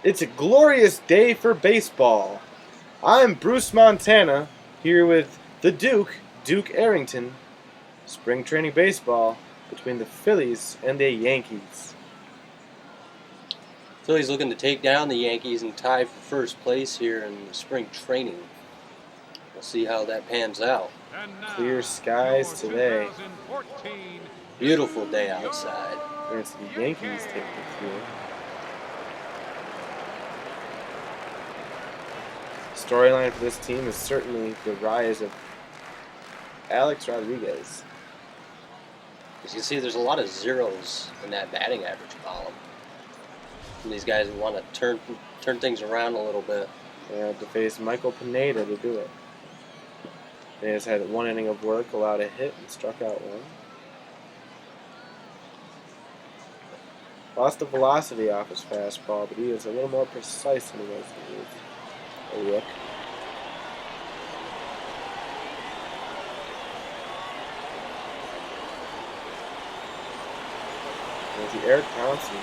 It's a glorious day for baseball. I'm Bruce Montana, here with the Duke Arrington. Spring training baseball between the Phillies and the Yankees. Phillies looking to take down the Yankees and tie for first place here in the spring training. We'll see how that pans out. Clear skies today. Beautiful day outside. And it's the Yankees taking the field. Storyline for this team is certainly the rise of Alex Rodriguez. As you can see, there's a lot of zeros in that batting average column. And these guys want to turn things around a little bit. They had to face Michael Pineda to do it. They just had one inning of work, allowed a hit, and struck out one. Lost the velocity off his fastball, but he is a little more precise than he was when he was a rook. There's the Eric Thompson.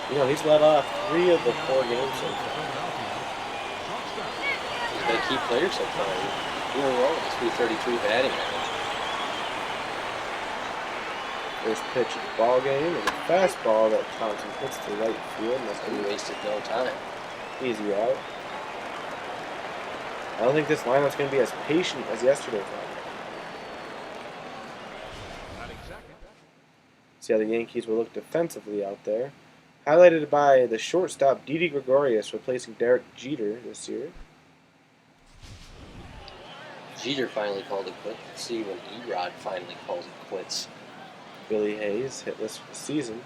He's led off 3 of the 4 games so far. He's been a key player so far. In a row, it's 333 batting average. First pitch of the ball game, and a fastball that Thompson hits to right field. He wasted no time. Easy out. I don't think this lineup's going to be as patient as yesterday's lineup. See how the Yankees will look defensively out there. Highlighted by the shortstop Didi Gregorius replacing Derek Jeter this year. Jeter finally called it quits. Let's see when E-Rod finally calls it quits. Billy Hayes, hitless for the season.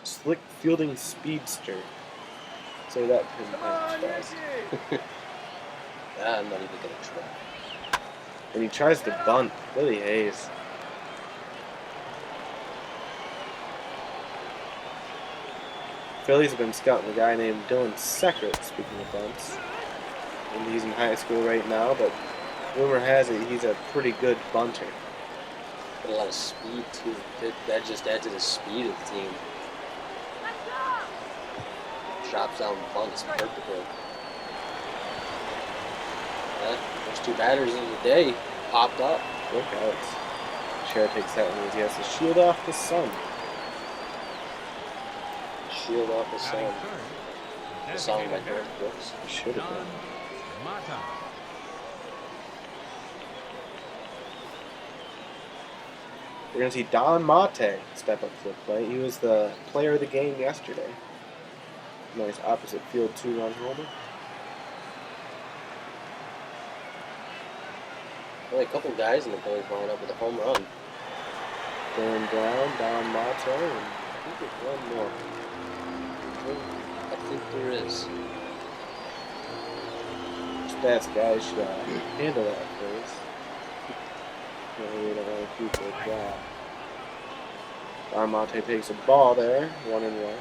Slick fielding speedster. Say that fast. I'm not even going to try. And he tries to bunt. Billy Hayes. Phillies have been scouting a guy named Dylan Seckert, speaking of bunts. And he's in high school right now, but rumor has it he's a pretty good bunter. Got a lot of speed, too. That just adds to the speed of the team. Chops down bunts perfectly. First 2 batters of the day popped up. Look out. Cher takes that one as he has to shield off the sun. Shield off the sun. The song by Garth Brooks. Should have been. We're going to see Don Mate step up to the plate. He was the player of the game yesterday. Nice opposite field 2-run homer. Only a couple guys in the Phillies lineup with a home run. Darren Brown, Don Mate, and I think there's one more. I think there is. Stats guys should handle that first. We don't want to keep it job. Don Mate takes a ball there, 1-1.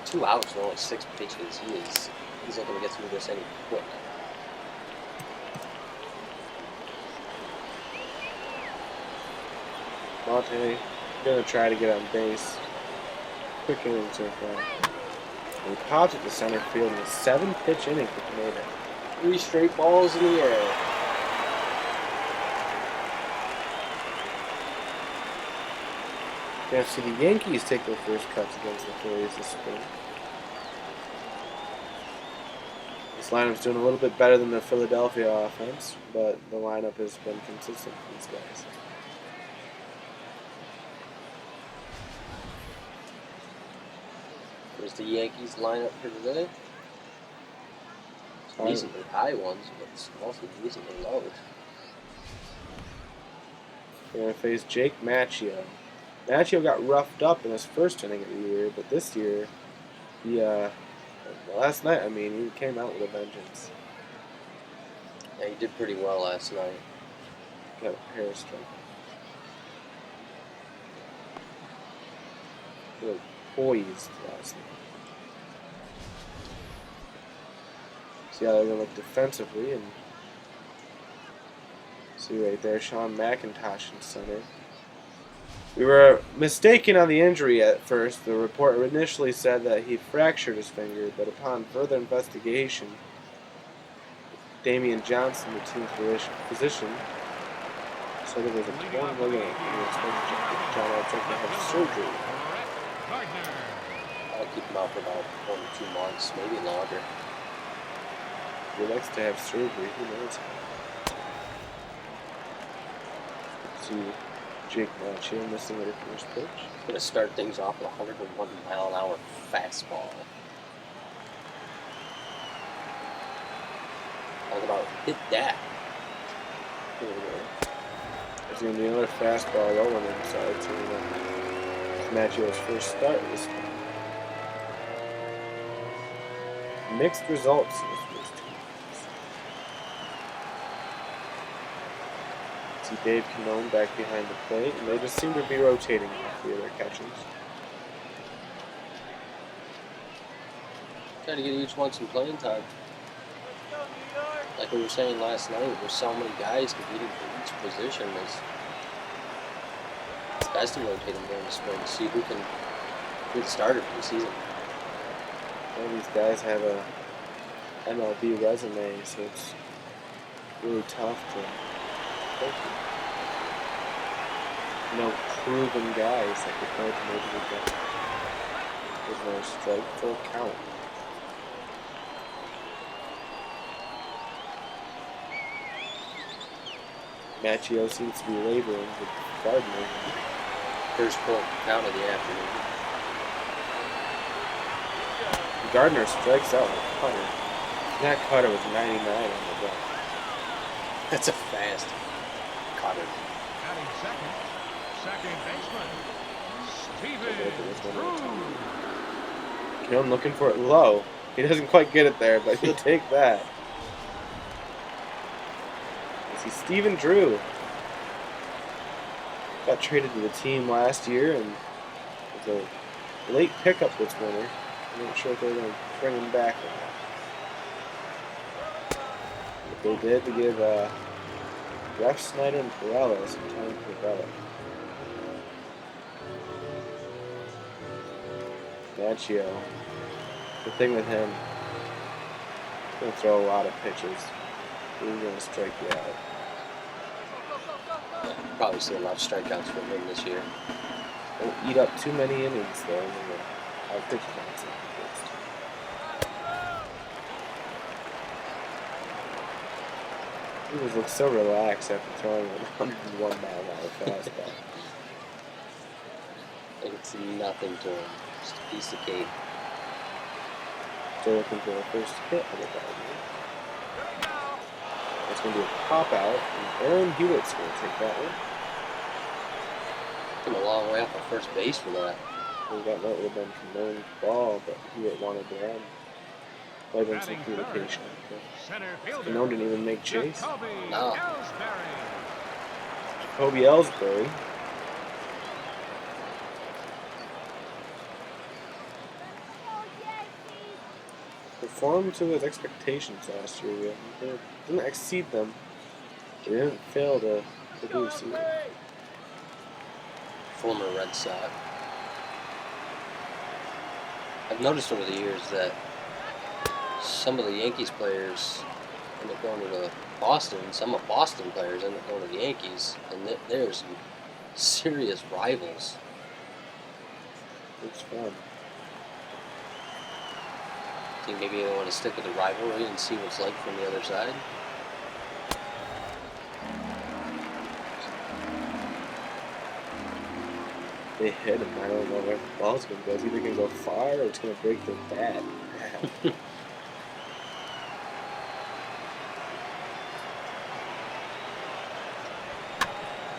2 outs and only 6 pitches. He's not going to get through this any quick. Mate gonna try to get on base. Quick inning so far. And he pops it to center field in a 7-pitch inning for Pineda. 3 straight balls in the air. Gonna see the Yankees take their first cuts against the Phillies this spring. This lineup's doing a little bit better than the Philadelphia offense, but the lineup has been consistent for these guys. There's the Yankees lineup for today. Some decently high ones, but also decently low. They're going to face Jake Macchio. Macchio got roughed up in his first inning of the year, but this year, last night, he came out with a vengeance. Yeah, he did pretty well last night. Got a hair strike. Really poised last night. See how they're going to look defensively, and see right there, Sean McIntosh in center. We were mistaken on the injury at first. The report initially said that he fractured his finger, but upon further investigation, Damian Johnson, the team's physician, said it was a torn ligament and he expected John Armstrong to have surgery. I'll keep him out for about 1 to 2 months, maybe longer. He likes to have surgery, who knows? See Jake Macchio missing at the first pitch. He's going to start things off with a 101-mile-an-hour fastball. Talk about hit that. There we go. There's going to be another fastball low on the inside, so it's Macchio's first start this time. Mixed results in his first 2 games. See Dave Canone back behind the plate, and they just seem to be rotating off the other catchers. Trying to get each one some playing time. Like we were saying last night, there's so many guys competing for each position. It's best to rotate them during the spring to see who can be the starter for the season. All these guys have a MLB resume, so it's really tough to pick. No proven guys that could play to Major League Baseball. There's no strike full count. Macchio seems to be laboring with Gardner. First full count of the afternoon. Gardner strikes out with Cutter. That Cutter was 99 on the ground. That's a fast cutter. Batting second baseman, Steven Drew. Killen looking for it low. He doesn't quite get it there, but he'll take that. You see Steven Drew. Got traded to the team last year and was a late pickup this winter. I'm not sure if they're going to bring him back or not. But they did to give Ref Snyder and Perella some time to develop. Macchio. The thing with him, he's going to throw a lot of pitches. He's going to strike you out. Probably see a lot of strikeouts from him this year. Don't eat up too many innings, though. Our pitch counts. He just looks so relaxed after throwing a 101-mile-an-hour fastball. Like it's nothing to him. Just a piece of cake. Still looking for the first hit of the ball. It's going to be a pop out, and Aaron Hewitt's going to take that one. Came a long way off of first base for that. We got that would have been Canone's ball, but Hewitt wanted to run. Might have been some communication. Canone didn't even make chase. No. Jacoby Ellsbury. Performed to his expectations last year. He didn't exceed them. He didn't fail to produce either. Former Red Sox. I've noticed over the years that some of the Yankees players end up going to Boston. Some of Boston players end up going to the Yankees, and there's some serious rivals. It's fun. I think maybe they want to stick with the rivalry and see what's like from the other side. They hit him. I don't know where the ball's going to go. It's either going to go far or it's going to break their bat.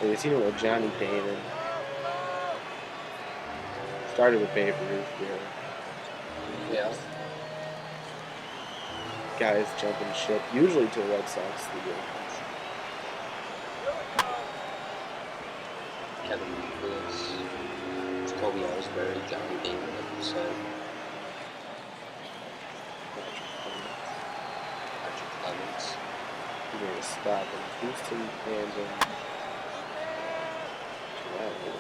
You've seen it with Johnny Damon. Started with Babe Ruth here. Yeah. Guys jumping ship, usually to the Red Sox, the Yankees. Kevin Lewis, Jacoby Ellsbury, Johnny Damon, like you said. Patrick Clemens. He's going to stop in Houston and Toronto.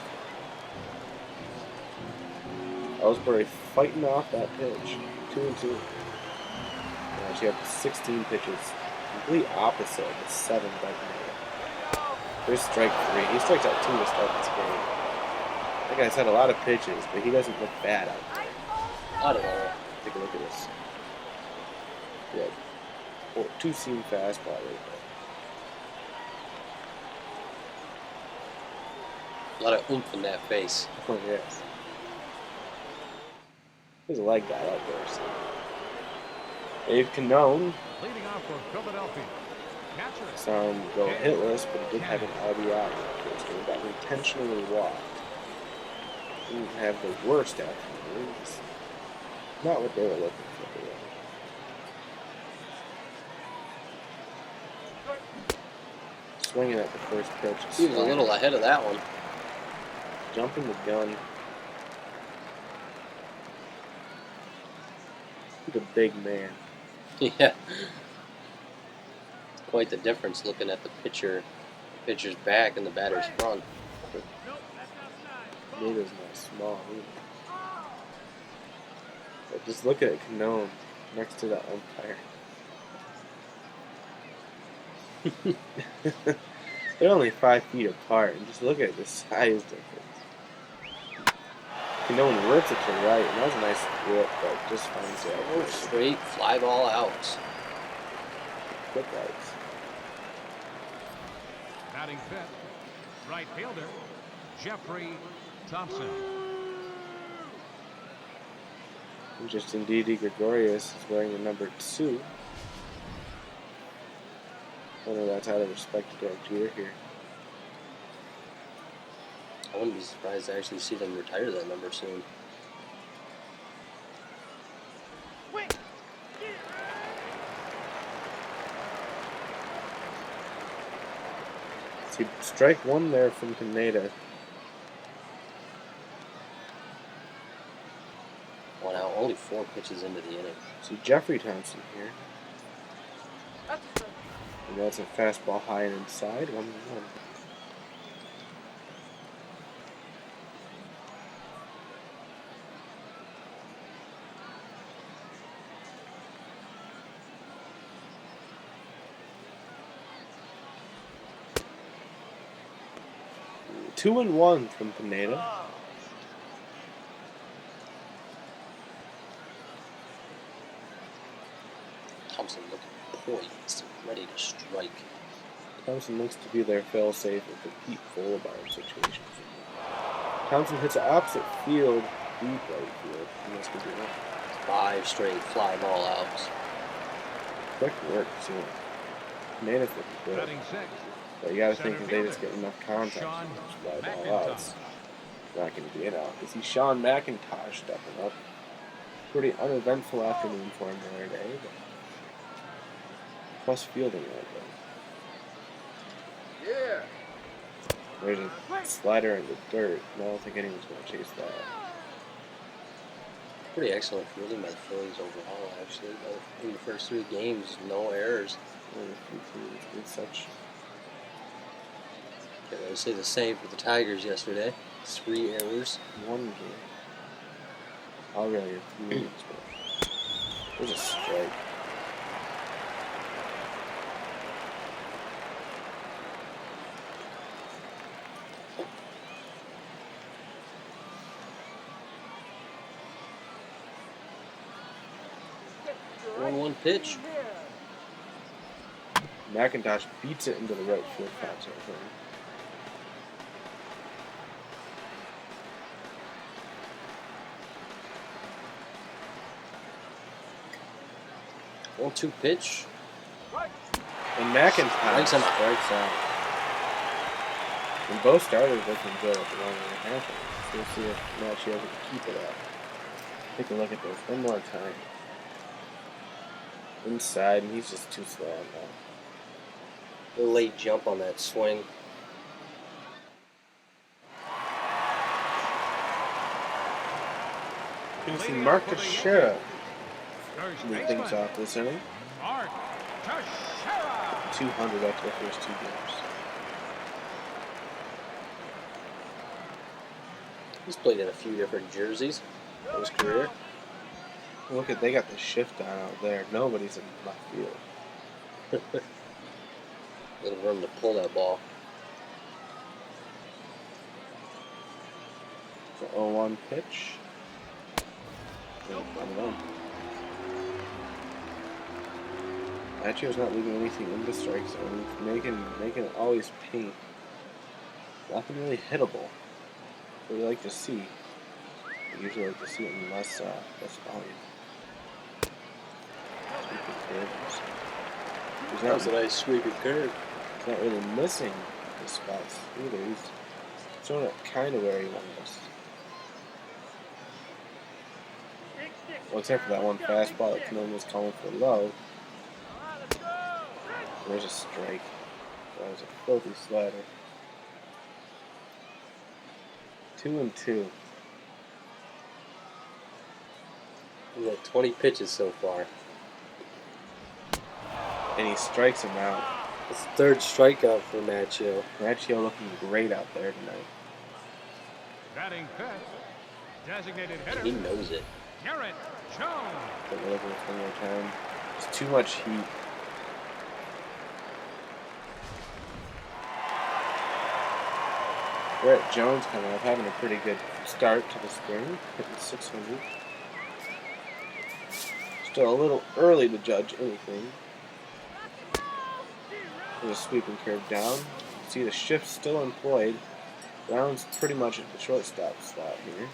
Ellsbury fighting off that pitch. 2-2. Now she had 16 pitches. Complete opposite of the 7 by Pineda. There's strike 3. He strikes out 2 to start this game. That guy's had a lot of pitches, but he doesn't look bad out there. I don't know. Take a look at this. Yeah. 2-seam fastball right there. A lot of oomph in that face. Oh, yes. There's a leg guy out there. So. Dave Cannone. Leading off for Philadelphia. Catcher. Saw him go hitless, but he did have an RBI in that case. He got intentionally walked. Didn't have the worst afternoon. It's not what they were looking for. Really. Swinging at the first pitch. He was a little ahead of that one. Jumping the gun. He's a big man. Yeah. Quite the difference looking at the pitcher's back and the batter's front. Pineda's not small either. But just look at Cannone next to that umpire. They're only 5 feet apart, and just look at the size difference. Cannone rips it to right, and that was a nice whip, but just finds it. Oh, straight fly ball out. Quick outs. Batting fifth. Right fielder. Jeffrey Thompson. Interesting, Didi Gregorius is wearing the number 2. I wonder that's out of respect to Derek Jeter here. I wouldn't be surprised to actually see them retire that number soon. See, strike 1 there from Pineda. Well, now only 4 pitches into the inning. See, Jeffrey Thompson here. And that's a fastball high and inside, 1-1. Two and 1 from Pineda. Thompson looking poised, ready to strike. Thompson looks to be their fail-safe if the Pete Fullbar situation. Thompson hits the opposite field, deep right field. He must be doing it. 5 straight fly ball outs. Quick work, too. Pineda's looking good. Batting sixth. But you gotta think if they just get enough contact Sean on those fly ball outs, it's not gonna be enough. You see Sean McIntosh stepping up. Pretty uneventful afternoon for him the other day, but plus fielding right there. Yeah. There's a slider in the dirt, and I don't think anyone's gonna chase that. Pretty excellent fielding by the Phillies overall, actually. In the first 3 games, no errors. Only a few teams did such. Okay, I would say the same for the Tigers yesterday. 3 errors. One game. Already a few innings, but there's a strike. One pitch. McIntosh beats it into the right field contact. One, 2 pitch. And McIntosh Strikes him out. strikes out. And both starters looking good at the 1.5. So we'll see if Macchio can keep it up. Take a look at this one more time. Inside, and he's just too slow on that. A late jump on that swing. You can see Mark Teixeira First lead things baseman. off this inning. Mark Teixeira. 200 after the first 2 games. He's played in a few different jerseys. of his career. Look at, they got the shift on out there. Nobody's in left field. Little room to pull that ball. The 0-1 pitch. Macchio's not leaving anything in the strike zone. Making it always paint. Nothing really hittable. What we like to see. We usually like to see it in less volume. That was a nice sweeping curve. He's not really missing the spots either. He's throwing it kind of where he wanted us. Well, except for that one fastball that Canone was calling for low. There's a strike. That was a filthy slider. 2-2. We've got 20 pitches so far. And he strikes him out. It's the third strikeout for Macchio. Macchio looking great out there tonight. Batting fifth. Designated hitter. He knows it. Garrett Jones. But we're looking at one more time. There's too much heat. Brett Jones coming up, having a pretty good start to the spring, hitting 600. Still a little early to judge anything. There's a sweeping curve down. See the shift still employed. Brown's pretty much at the shortstop slot here.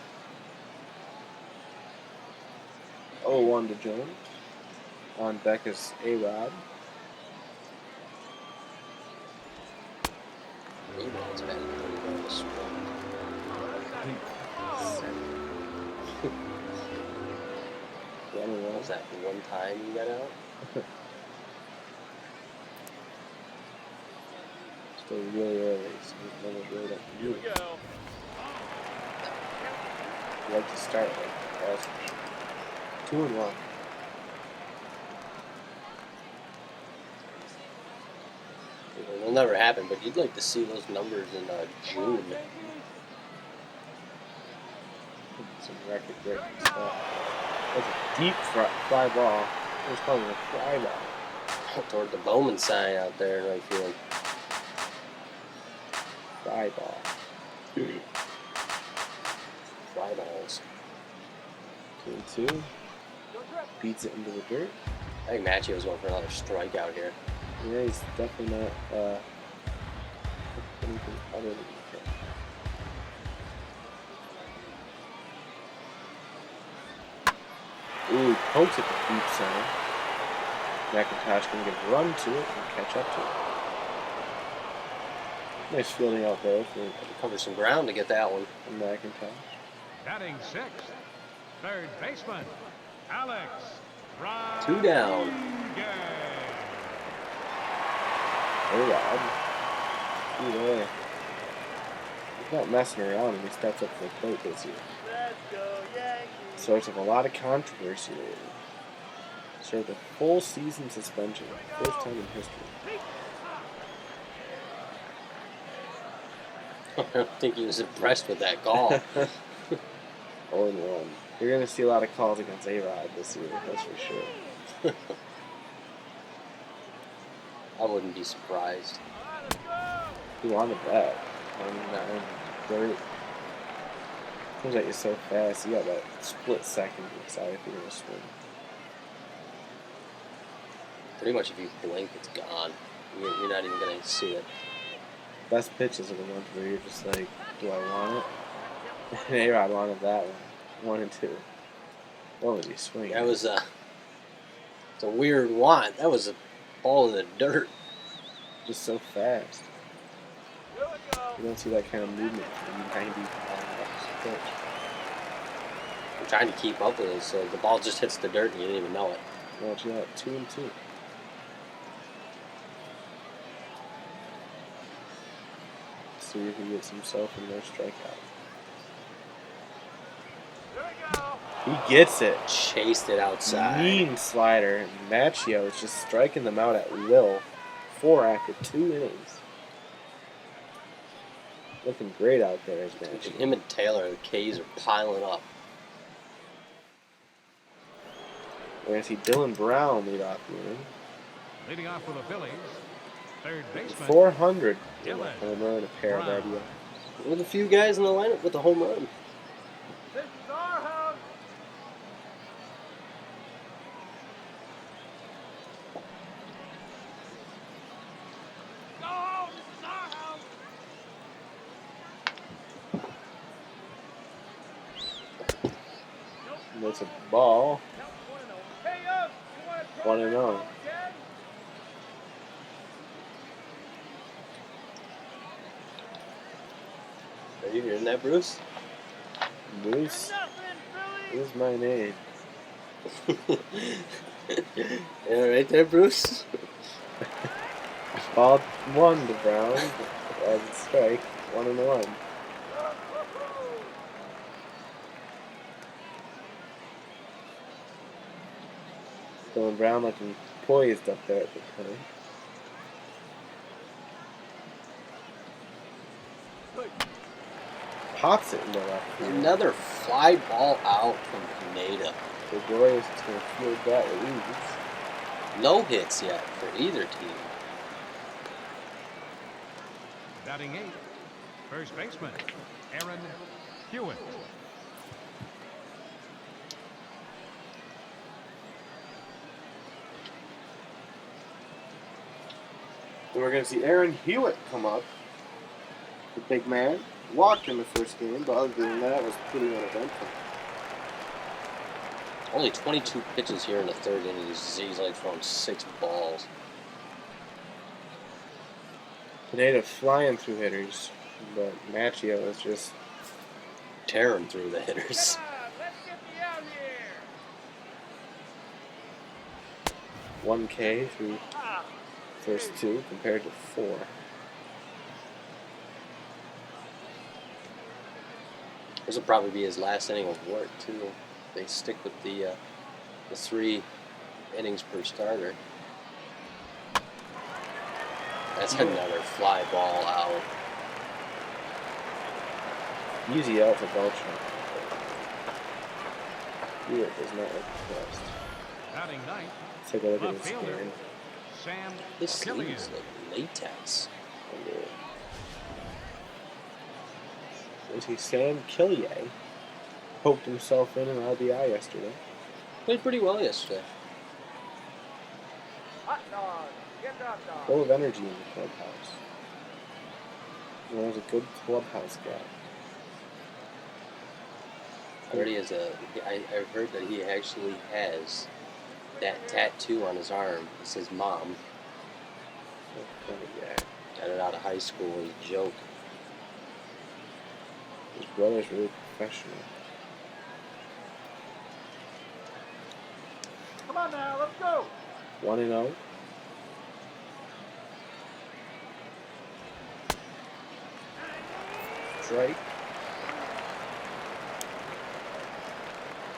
0-1 to Jones. On deck is A-Rod. A-Rod's batting pretty well this spring. Was that one time you got out? Still really early, so no one's really up to do it. You like to start like that. 2-1. It'll never happen, but you'd like to see those numbers in June. Some record-breaking stuff. That's a deep fly ball. It was probably a fly ball. Toward the Bowman sign out there in right field. Fly ball. Fly balls. 2-2. Beats it into the dirt. I think Macchio's going for another strikeout here. Yeah, he's definitely not anything other than that. Ooh, pokes at the deep center. McIntosh can get a run to it and catch up to it. Nice fielding out there for Cover some ground to get that one. McIntosh. Batting sixth. Third baseman. Alex. Two down. A-Rod. Yeah. He's not messing around when he steps up to the plate this year. Source of a lot of controversy lately. Served a full season suspension, first time in history. I don't think he was impressed with that call. 0-1. You're going to see a lot of calls against A-Rod this year, that's for sure. I wouldn't be surprised. He wanted that. 1-9. Seems like you're so fast. You got that split second to decide if you're going to swing. Pretty much if you blink, it's gone. You're not even going to see it. Best pitches are the ones where you're just like, do I want it? And A-Rod wanted that one. 1 and 2. What was he swinging? That was it's a weird want. That was a ball in the dirt. Just so fast. You don't see that kind of movement from 90 miles pitch. I'm trying to keep up with it, so the ball just hits the dirt and you didn't even know it. Watch that, 2 and 2. See if he gets himself in no strikeout. He gets it. Chased it outside. Mean slider. And Macchio is just striking them out at will. 4 after 2 innings. Looking great out there as Macchio. Him and Taylor, the K's are piling up. We're going to see Dylan Brown lead off the inning. Leading off for the Phillies, third baseman 400. Dylan Home run, a pair of Brown. RBIs. One of the few guys in the lineup with a home run. This is our house. Go! This is our house. And that's a ball. Hey, you want to 1-0. Are you hearing that, Bruce? Bruce is my name. Yeah, right there, Bruce. Ball 1 to Brown as a strike. 1-1. Dylan Brown looking poised up there at the time. Pops it in the left field. Another fly ball out from Pineda. Gregorius is going to field that with ease. No hits yet for either team. Batting 8, first baseman Aaron Hewitt. And we're going to see Aaron Hewitt come up. The big man. Walked in the first game, but other than that, it was pretty uneventful. Only 22 pitches here in the third inning. He's like throwing 6 balls. Pineda flying through hitters, but Macchio is just Tearing through the hitters. Let's get me out here. 1K through first 2 compared to 4. This will probably be his last inning of work, too. They stick with the 3 innings per starter. That's another fly ball out. Easy out to Beltran. Hewitt does not look impressed. Batting 9, Let's take a look at left his fielder scan. Sam This Killian. seems like latex. Let's see, Sam Killier poked himself in an RBI yesterday. Played pretty well yesterday. Hot dog. Get hot dog. Full of energy in the clubhouse. He was a good clubhouse guy. I heard he has I've heard that he actually has that tattoo on his arm. It says "Mom." Funny guy. Got it out of high school as a joke. His brother's really professional. Come on now, let's go. 1-0. Strike.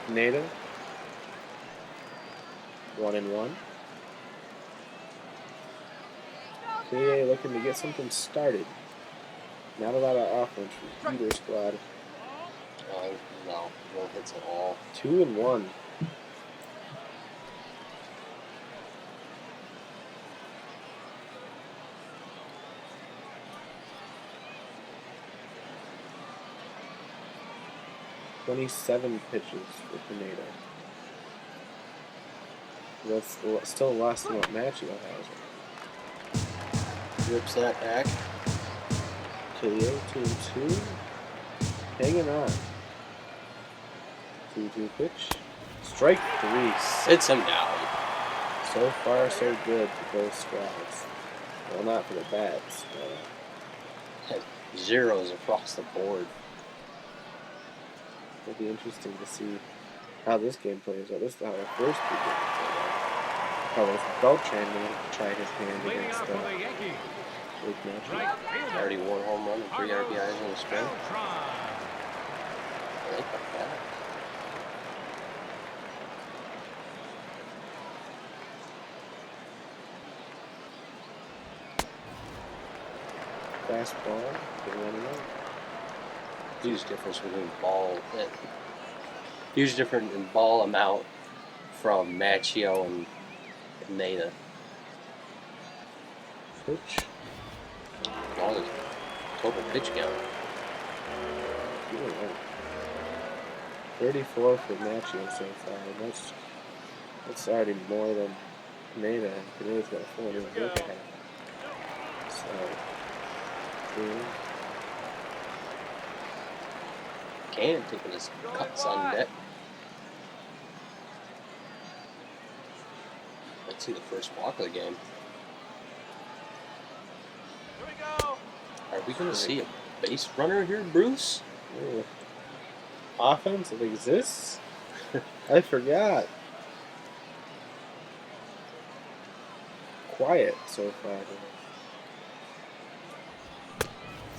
Pineda. 1-1. Killier looking to get something started. Not a lot of offense from either squad. No hits at all. 2-1. "27 pitches for Pineda. That's still less than what Macchio has. Rips that back. Killier, 2-2. Hanging on. 2-2 pitch. Strike 3. Sits him down. So far, so good for both squads. Well, not for the bats. Had zeros across the board. It'll be interesting to see how this game plays out. This is how the first two games played out. How is Beltran going to try his hand Leading against off for the Yankees, Luke Macchio? right fielder Already 1 home run and 3 RBIs in the spring. Beltran. I like that. Fastball, get 1-0. Huge difference between ball. Huge difference in ball amount from Macchio and Pineda. Pitch. Long total pitch count. 34 for Macchio so far. That's already more than Pineda. Pineda's got 4 and a look ahead. So, Can taking his cuts on deck. Let's see the first walk of the game. Are we going to see a base runner here, Bruce? offense that exists? I forgot. Quiet so far.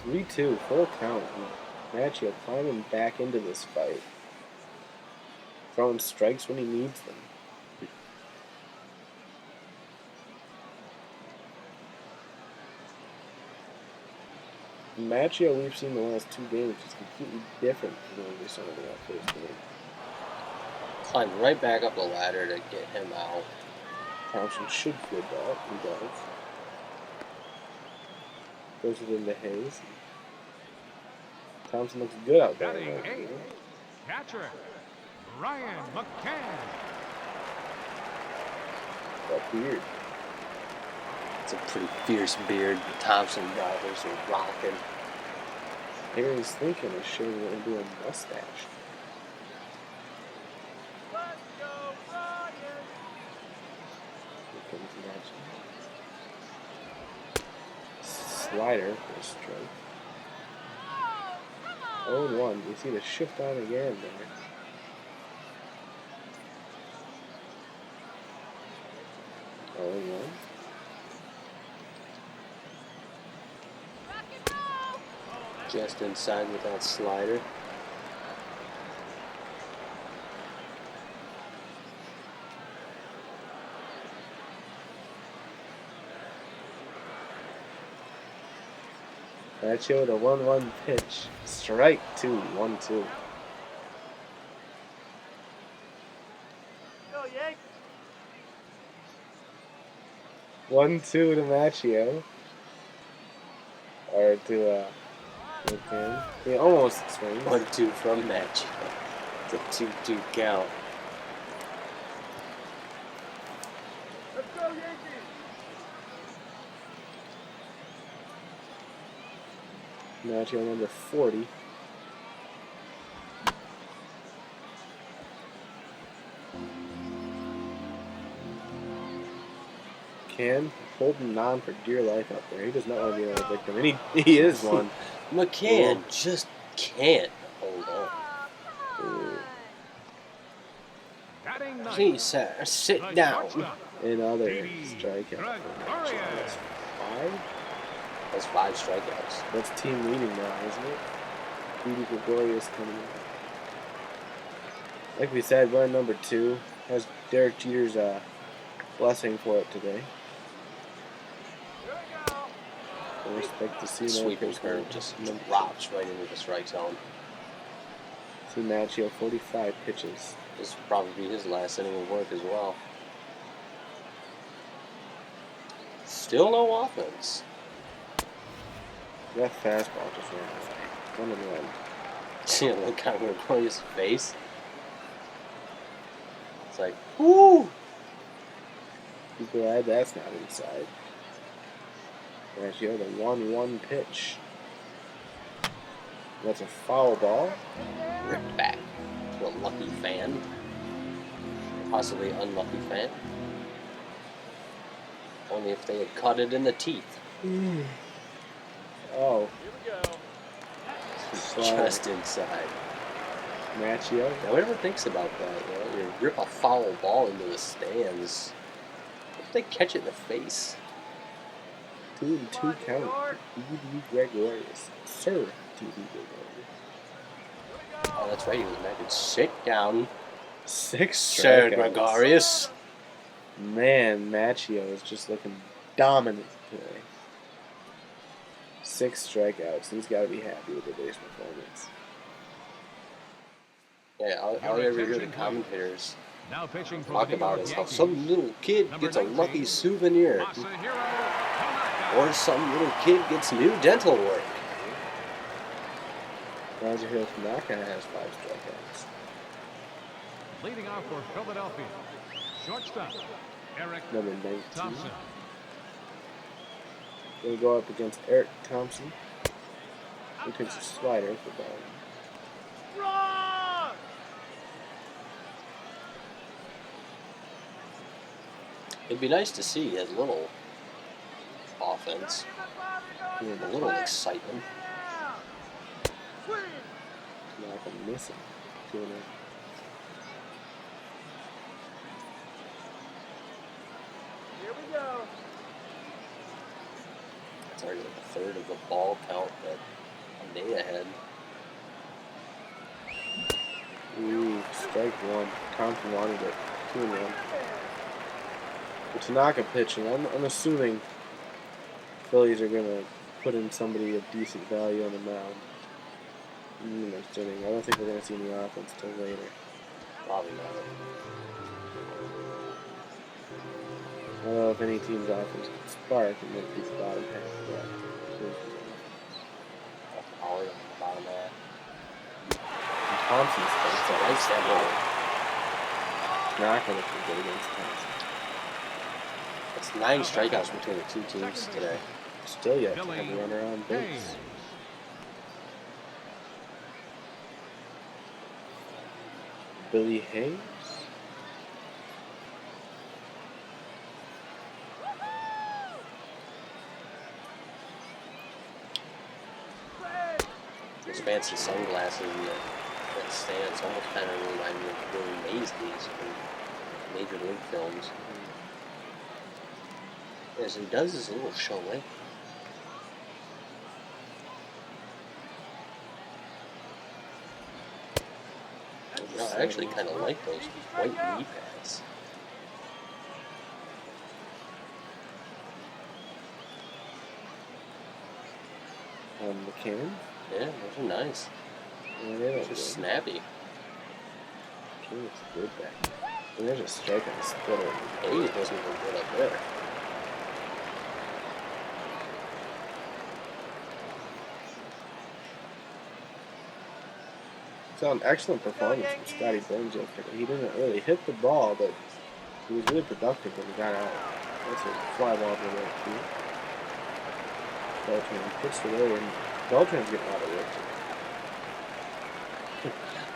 3-2, full count. Macchio climbing back into this fight. Throwing strikes when he needs them. Macchio we've seen the last 2 games is completely different from what we saw in that first game. Climb right back up the ladder to get him out. Thompson should flip that. He does. Goes it into Hayes. Thompson looks good out there. Batting eighth, catcher Ryan McCann. That beard. It's a pretty fierce beard. The Thompson brothers are rocking. Here he's thinking of shaving it into a mustache. Let's go, Ryan! Here comes Macchio. Slider for a strike. 0-1. You see the shift on again there. Oh, 0-1. Just inside with that slider. Macchio with a 1-1 pitch. Strike 2, 1-2. Go, Yank! 1-2 to Macchio. Or to, McCann. He almost swings. 1-2 from Macchio. It's a 2-2 count. Let's go, Yankees! Macchio number 40. Can holding on for dear life out there. He does not want to be a victim, and he is one. McCann just can't hold on. Batting ninth, Please, sir, sit the down. shortstop, Another Didi strikeout. Gregorius. That's 5? That's 5 strikeouts. That's team leading now, isn't it? Didi Gregorius coming in. Like we said, we're at number 2. Has Derek Jeter's blessing for it today. I respect to see that. Sweeping curve just drops right into the strike zone. See Macchio, 45 pitches. This will probably be his last inning of work as well. Still no offense. That fastball just ran away. 1 and 1. See, look at Gregorius' face. It's like, whoo! Be glad that's not inside. Macchio, the 1-1 pitch. That's a foul ball. Ripped back to a lucky fan. Possibly unlucky fan. Only if they had cut it in the teeth. Oh, Here we go. Just inside. Macchio. Now, whoever thinks about that, you know, you rip a foul ball into the stands. What if they catch it in the face? 2-2 count. Didi Gregorius. Sir Didi Gregorius. Oh, that's right. He was mad. Sit down, 6 Sir strikeouts. Gregorius. Man, Macchio is just looking dominant today. 6 strikeouts. He's got to be happy with the base performance. Yeah, all you ever hear the commentators Now pitching for Talk the New about York is how Yankees. some little kid Number gets a 19, lucky souvenir. Masahiro Or some little kid gets new dental work. Masahiro Tanaka has 5 strikeouts. leading off for Philadelphia. Shortstop, Eric Number 19. Thompson. We'll go up against Eric Thompson. He pitches a slider for ball. It'd be nice to see a little offense, a little excitement. Tanaka missing. 2-0. It's already like a third of the ball count that Pineda had. Ooh, strike 1. Thompson wanted it. 2-1. The Tanaka pitching. I'm assuming Phillies are going to put in somebody of decent value on the mound. In the next inning. I don't think we're going to see any offense till later. Probably not. I don't know if any team's offense can spark and make these bottom half left. Power on the bottom half. And Thompson's strikes out. Nice that ball. Tanaka looking good against Thompson. That's 9 strikeouts between the two teams today. Still yet to have a runner on base. Billy Hayes. Those fancy sunglasses and that stance almost kind of remind me of Billy Mays days from Major League films. Yeah, so he does his little chalet. I actually kind of like those white knee pads. McCann. Yeah, those are nice. Yeah, they They're look just good. snappy. McCann looks good back there. And there's a strike on the splitter. Hayes doesn't look good up there. It's an excellent performance from Scotty Burns yesterday. He didn't really hit the ball, but he was really productive when he got out. That's a fly ball to the right field. Beltran pitched it over, and Beltran's getting out of work.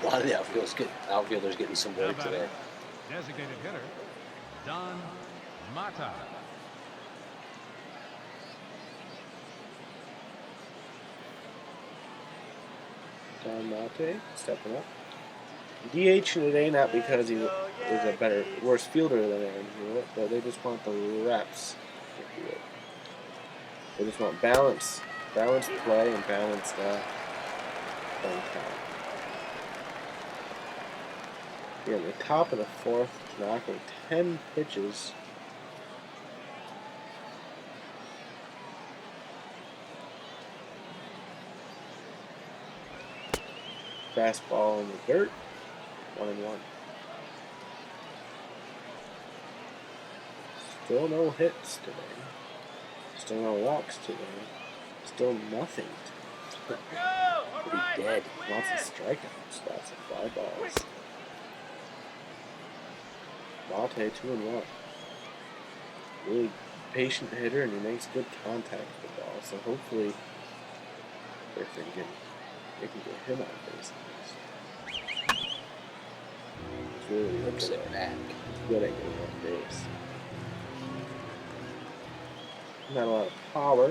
A lot of the outfielders getting some work How about today. it? Designated hitter, Don Mata. Don Mate stepping up. DH today, not because he is a worse fielder than Aaron Hewitt, but they just want the reps, if you will. They just want balanced play and balanced playing time. Here in the top of the fourth, Tanaka with 10 pitches. Fastball in the dirt. 1-1. Still no hits today. Still no walks today. Still nothing today. Pretty dead. Lots of strikeouts. Lots of fly balls. Mate 2-1. Really patient hitter, and he makes good contact with the ball. So hopefully, they're thinking they can get him on base. It's really Rips good. it back. Good at getting on base. Not a lot of power.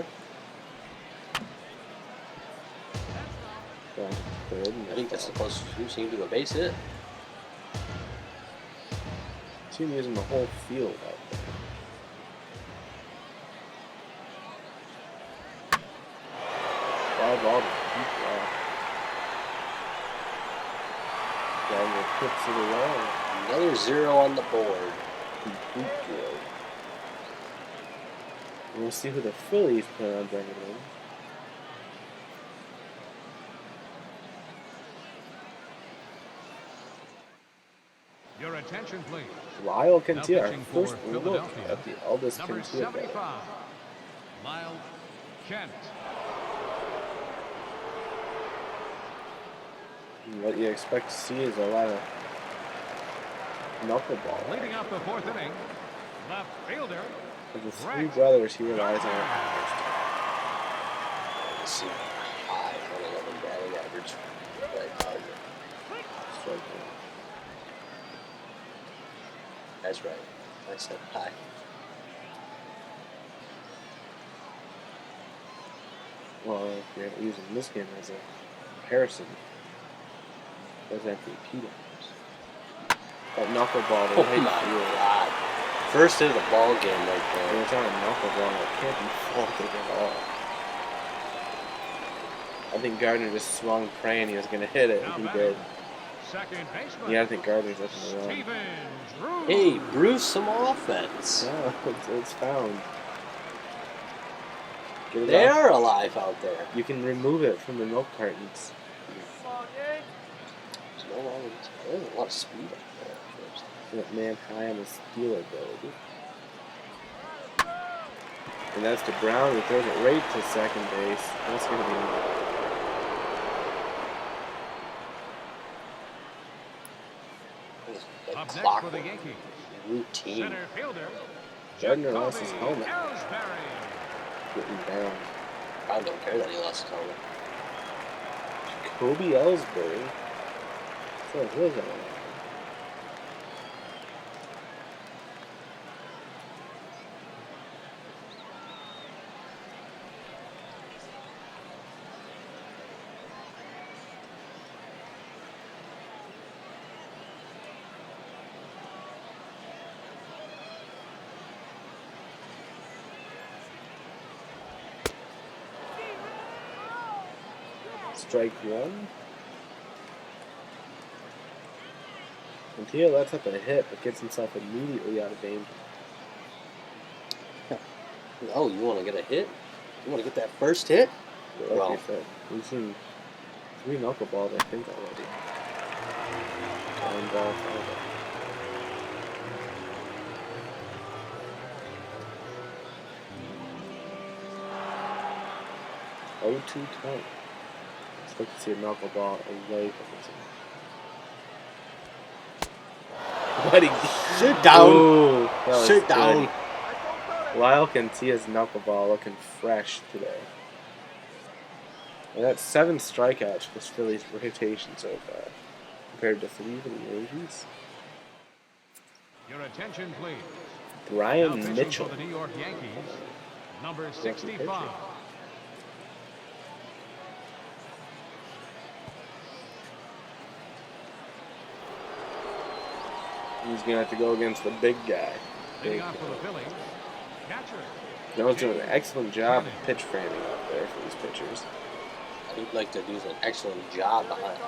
Down to third. And I think that's the closest we've seen to a base hit. Team using the whole field out there. Fly ball to deep left. Gagner puts it away. Another 0 on the board. Complete drill. And we'll see who the Phillies plan on bringing in. Your attention, please. Lyle Now Cantia, our pitching for first look Philadelphia, at the eldest number Cantia brother. 75, Lyle Kent. And what you expect to see is a lot of knuckleball. Leading off the fourth inning, left fielder. Of the three brothers, he relies on first. Let's see. High 111 batting average. Right target. Strike one. That's right. I said high. Well, if you're using this game as a comparison, there's Anthony Peters. That knuckleball to Oh right my field. God. First hit of the ball game right And there. it's not a knuckleball that can't be faulted at all. I think Gardner just swung praying he was going to hit it, and he did. Second baseman. Yeah, I think Gardner's looking to run. Stevens. Drew. Hey, Bruce, some offense. Yeah, it's found. Get it They off. are alive out there. You can remove it from the milk cartons. There's no longer, there's a lot of speed up there at first. That man high on the steal ability. And that's to Brown, who throws it right to second base. That's going to be It's like Up next for clockwork the Yankees. routine. Center fielder. Gardner lost his Jacoby helmet. Ellsbury. getting down. Probably don't care that he lost his helmet. Jacoby Ellsbury. So his on. Strike one. And Tia lets up a hit, but gets himself immediately out of danger. Oh, you want to get a hit? You want to get that first hit? Like Well. I said, we've seen 3 knuckleballs, I think, already. And foul ball. Oh, 2 count. Expect to see a knuckleball away from his hand. What he Sit down. Ooh, that was Sit good. down. Lyle Cantia's knuckleball looking fresh today. And that's 7 strikeouts for this Phillies rotation so far, compared to 3 for the Yankees. Your attention, please. Now Brian pitching Mitchell. for the New York Yankees, number Rookie 65. pitcher. He's gonna have to go against the big guy. Leading Big off for the guy. Phillies, catcher. Jones doing an excellent job of pitch framing out there for these pitchers. He'd like to do an excellent job behind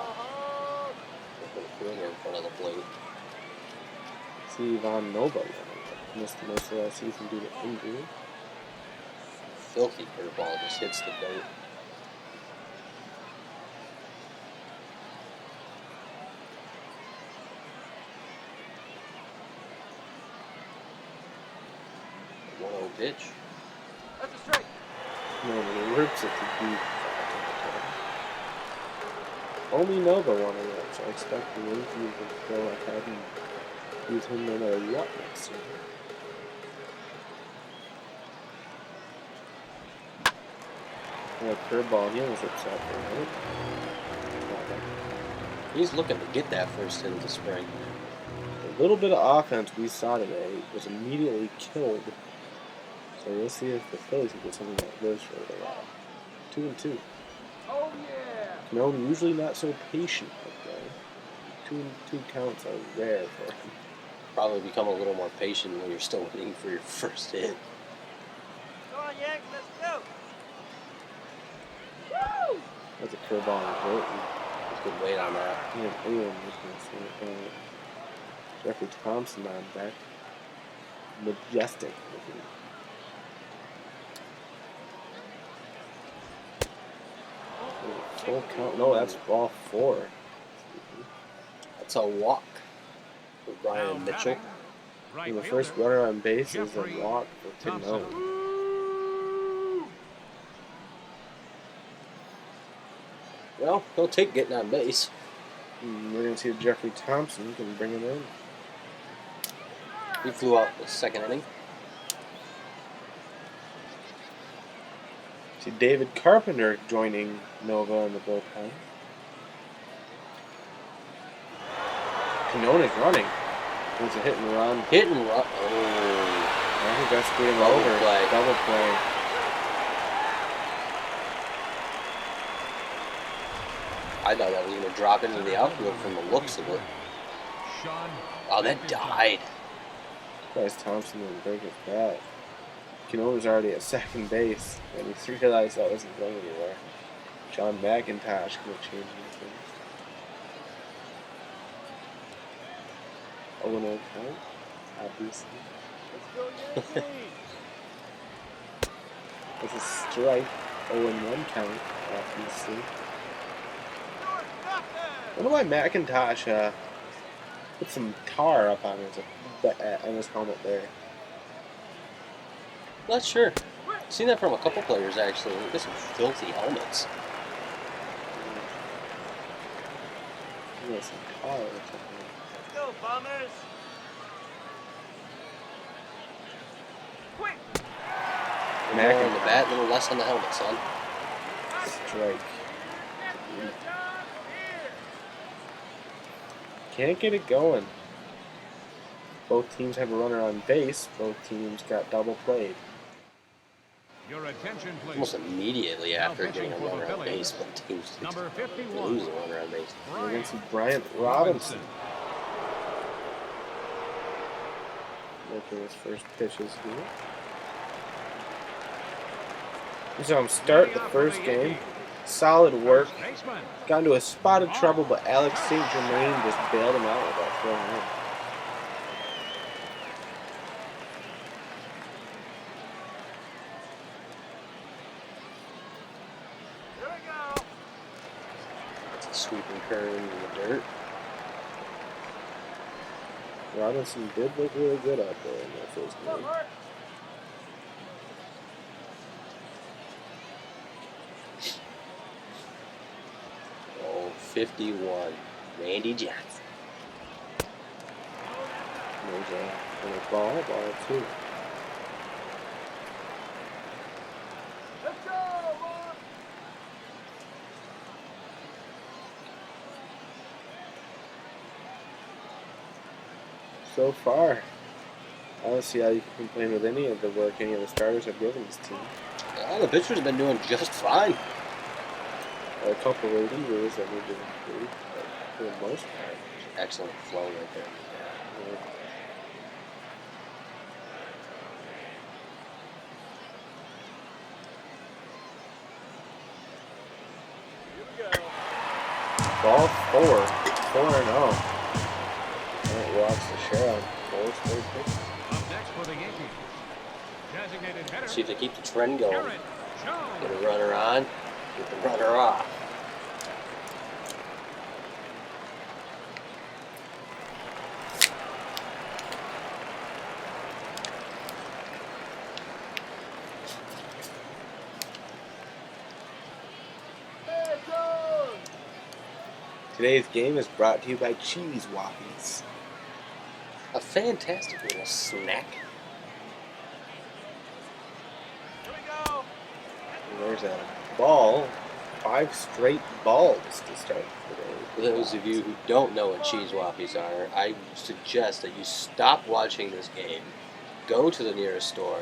put a fielder in front of the plate. See Von Nova missed most of last season due to injury. Filthy curveball just hits the dirt. The 1-0 pitch. That's a strike. No, but he rips it to deep. Only Nova won it, so I expect the Yankees to go ahead and use him no matter what next year. And a curveball, he almost hits that thing, right? He's looking to get that first hit of the spring. The little bit of offense we saw today was immediately killed. So we'll see if the Phillies can get something that lives for a little while. 2-2. Oh, yeah. Cone usually not so patient like that. 2-2 counts are rare for him. Probably become a little more patient when you're still waiting for your first hit. Come on, Yanks, let's go. That's a curveball in the dirt. There's good weight on that. Anyone was going to see it. Jeffrey Thompson on deck. Majestic looking. Full count. No, that's ball 4. That's a walk. with Brian Mitchell. Right And the fielder, first runner on base is a Jeffrey walk for Thompson. Pineda. Well, he'll take getting on base. And we're going to see if Jeffrey Thompson can bring him in. He flew out the second inning. See David Carpenter joining Nova in the bullpen. Pinona's running. There's a hit and run. Hit and run. Oh. I think that's getting Double over. play. Double play. I thought that was going to drop into the outfield from the looks of it. Sean Oh, that died. Surprised Thompson didn't break his bat. Canova's already at second base, and he realized that wasn't going anywhere. John McIntosh could have changed anything. 0-0 count, obviously. Let's go, Yankees. That's a strike. 0-1 count, obviously. I wonder why McIntosh put some tar up on his helmet there. Not sure. Seen that from a couple players actually. Look at some filthy helmets. He has some tar or something. Let's go, Bombers. Quick. More on the bat, a little less on the helmet, son. Strike. Can't get it going. Both teams have a runner on base. Both teams got double played. Your attention, please. Almost immediately after getting a pitching for the runner on Phillies, base, but teams Number lose 51. a runner on base. We're going to see Bryant Robinson making his first pitches here. We saw him start the first game. Solid work. First baseman. Got into a spot of trouble, but Alex St. Germain just bailed him out without throwing in. Here we go. It's a sweeping curve in the dirt. Robinson did look really good out there in that first Go, game. Mark. Oh, 51. Randy Johnson. There's a ball two. Let's go, Mark. So far, I don't see how you can complain with any of the work any of the starters have given this team. Well, the pitchers have been doing just fine. A couple of relievers that need to improve, but for the most part. Excellent flow right there. you know, Here we go. Ball 4-0. And it walks the share on 4 straight pitches. Up next for the Yankees. Designated hitter. See if they keep the trend going. Garrett Get Jones. a runner on, get the runner off. Hey, Jones. Today's game is brought to you by Cheese Whoppies. A fantastic little snack. Here we go. And there's a ball. 5 straight balls to start today. For those of you who don't know what cheese whoppies are, I suggest that you stop watching this game, go to the nearest store,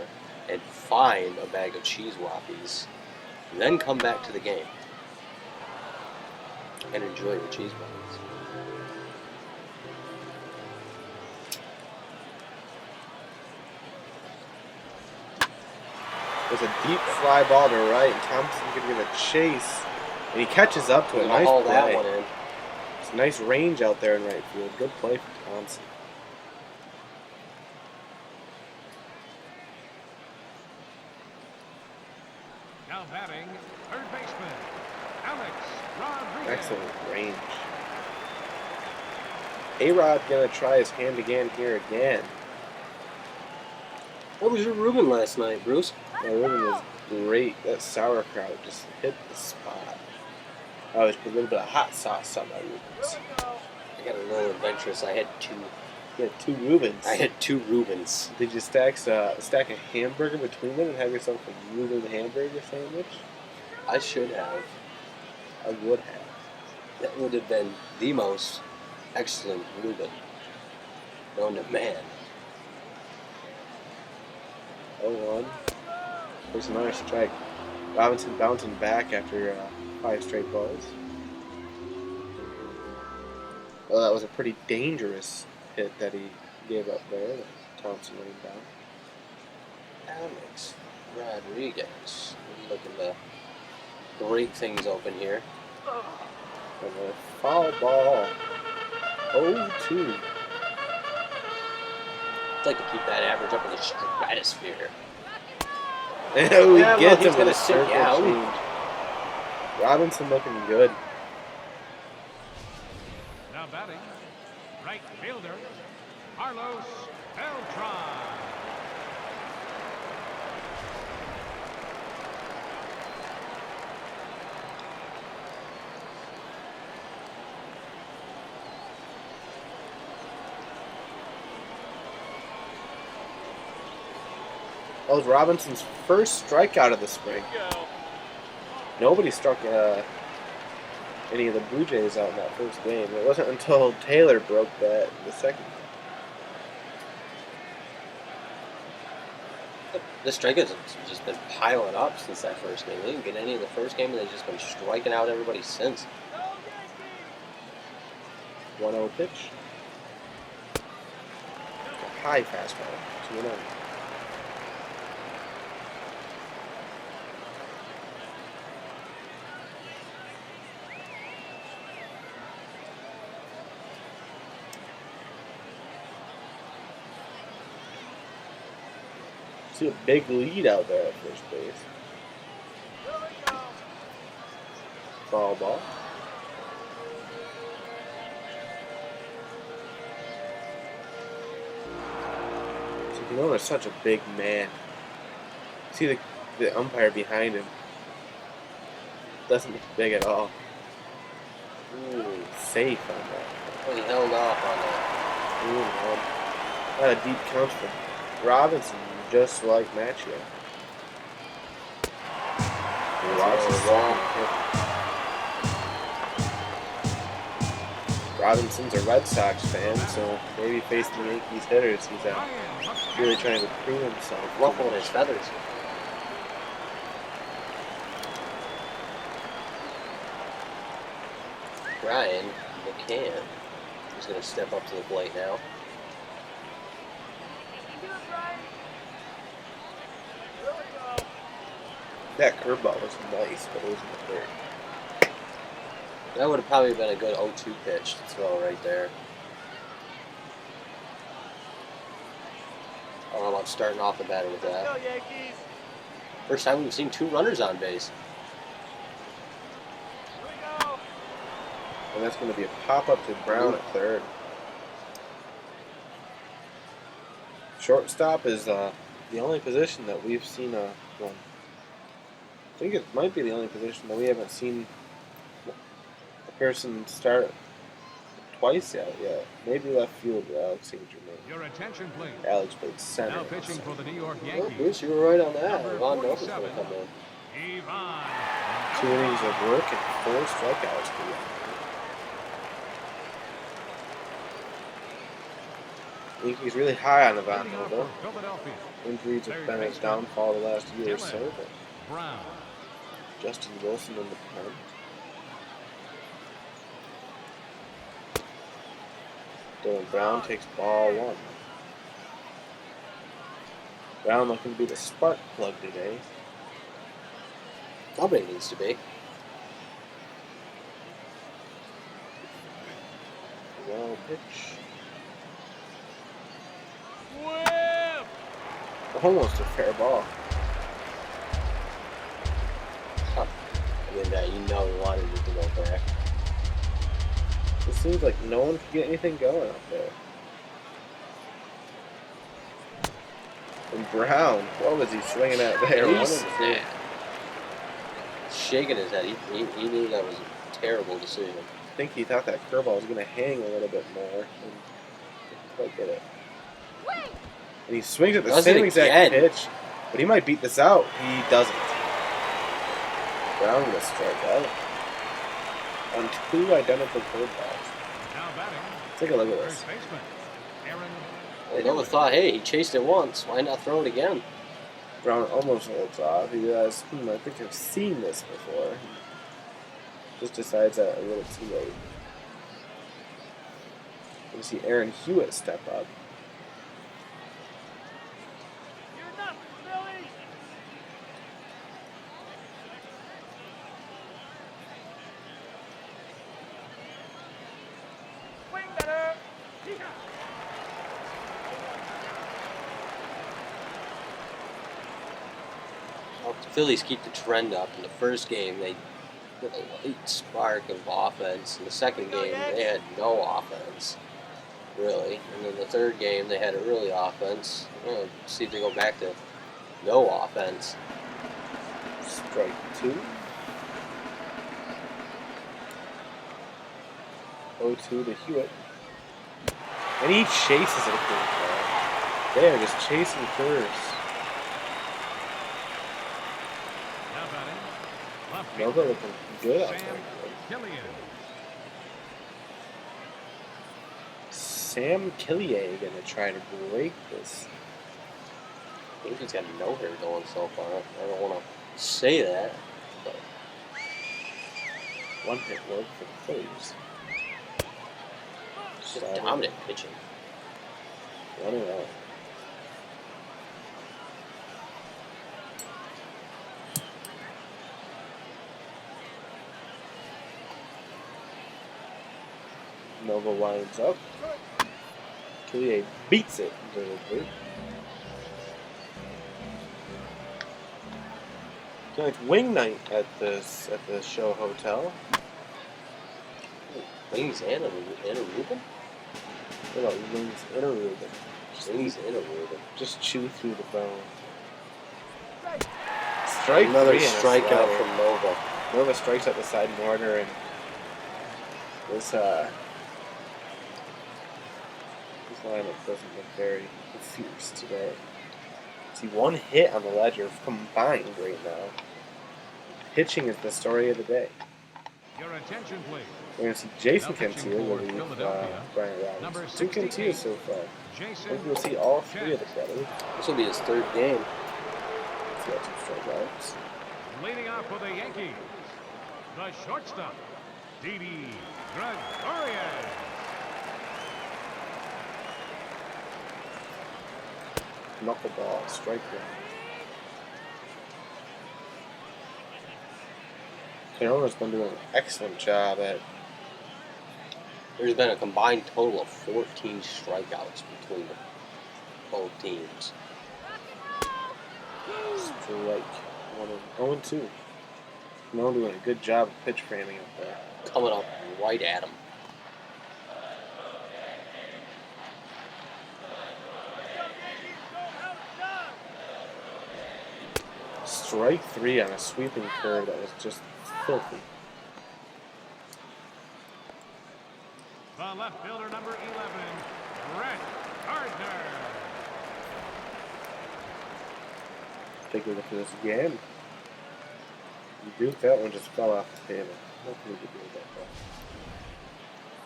and find a bag of cheese whoppies, then come back to the game and enjoy your cheese whoppies. There's a deep fly ball to right, and Thompson could give a chase, and he catches up to it. Gonna Nice haul that play. one in. It's a nice range out there in right field. Good play for Thompson. Now batting, third baseman, Alex Rodriguez. Excellent range. A-Rod gonna try his hand again here again. What was your Reuben last night, Bruce? My Reuben was great. That sauerkraut just hit the spot. I always put a little bit of hot sauce on my Reubens. I got a little adventurous. I had two. You had 2 Reubens. I had 2 Reubens. Did you stack a hamburger between them and have yourself a Reuben hamburger sandwich? I should have. I would have. That would have been the most excellent Reuben known to man. 0-1. There's another strike. Robinson bouncing back after 5 straight balls. Well, that was a pretty dangerous hit that he gave up there. That Thompson laid down. Alex Rodriguez looking to break things open here. And a foul ball. 0-2. I'd like to keep that average up in the stratosphere. Oh, he Yeah, gets he's him gonna with a sit circle down. change. Robinson looking good. Now batting, right fielder, Carlos Beltran. That was Robinson's first strikeout of the spring. Nobody struck any of the Blue Jays out in that first game. It wasn't until Taylor broke that in the second. The strikeouts have just been piling up since that first game. They didn't get any in the first game, and they've just been striking out everybody since. 1-0 pitch. A high fastball. 2-0. See a big lead out there at first base. Foul ball. So Pinona's such a big man. See the umpire behind him. Doesn't look big at all. Ooh, safe on that. Well, he held off on that. Ooh, no. Not a deep count for Robinson, just like Macchio. Robinson's a Red Sox fan, so maybe facing the Yankees hitters, he's really trying to prove himself. Ruffling his feathers. Ryan McCann is going to step up to the plate now. That curveball was nice, but it was in the third. That would have probably been a good 0-2 pitch to throw right there. I don't know about starting off the batter with that. First time we've seen 2 runners on base. And that's going to be a pop-up to Brown at third. Shortstop is the only position that we've seen well, I think it might be the only position that we haven't seen a person start twice yet. Maybe left field with Alex St. Germain. Your attention, please. Alex played center. Now pitching for the New York Oh, Yankees. Bruce, you were right on that. Number Von Nelson's 47. going to come in. Ivan. 2 innings of work and 4 strikeouts for the Yankees really high on Ivan Leading off though. for Philadelphia. Injuries have been his downfall the last year or so, but Brown. Justin Wilson in the pen. Dylan Brown takes ball 1. Brown looking to be the spark plug today. Nobody needs to be. Well pitch. Whip! Almost a fair ball. Huh. I mean, you know he wanted it to go back. Just seems like no one can get anything going out there. And Brown, what was he swinging at there? He's 1-2. shaking his head. He knew that was a terrible decision. I think he thought that curveball was going to hang a little bit more. And didn't quite get it. And he swings at the Does it same exact again. pitch, but he might beat this out. He doesn't. Brown will strike out on 2 identical curveballs. Now batting, Take a look at this. first baseman, Aaron. They never thought, hey, he chased it once. Why not throw it again? Brown almost holds off. He realizes, I think I've seen this before. Just decides that a little too late. We see Aaron Hewitt step up. You're nuts, Billy. Swing better. Well, the Phillies keep the trend up. In the first game, they had a late spark of offense. In the second game, they had no offense, really. And then the third game, they had a early offense. See if they go back to no offense. Strike 2. 0-2 to Hewitt. And he chases it. They are just chasing curves. Now batting, left Nova fielder, looking good out Sam there. Killian. Sam Killier gonna try to break this. I think he's got a no-hitter going so far. I don't want to say that, but One hit work for the Phillies. it's just dominant pitching. 1-0. Nova winds up. Killier beats it into the group. Tonight's wing night at the show hotel. Wings and a Reuben? What about wings and a Reuben? Wings and a Reuben. Just chew through the bone. Strike Another 3 and a strikeout slider. from Nova. Nova strikes at the side mortar, and this lineup doesn't look very fierce today. See, one hit on the ledger combined right now. Pitching is the story of the day. Your attention, please. We're going to see Jason Now pitching Cantillo for relieve Philadelphia, Brian number Robbins. 2 Cantillos 68, so far. I Jason. think we'll see all 3 of the brothers. This will be his third game. He's got 2 strikeouts. Leading off for the Yankees, the shortstop, Didi Gregorius. Knuckleball, strike 1. Canora's been doing an excellent job at There's been a combined total of 14 strikeouts between both teams. strike 0-2. Canora doing a good job of pitch framing up there. Coming up right at him. Strike 3 on a sweeping curve that was just filthy. The left fielder, number 11, Brett Gardner. Take a look at this again. Duke, that one just fell off the table. Nothing we could do about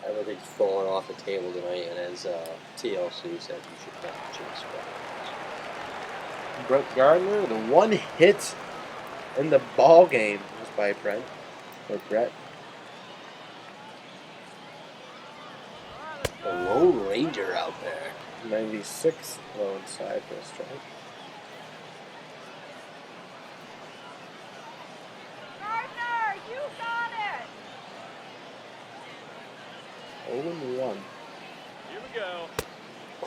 that. Everything's falling off the table tonight, and as TLC said, you should not chase Brett Gardner, the one hit in the ball game was by Brett. The Lone Ranger out there. 96 low inside for a strike. Gardner, you got it! 0-1. Here we go.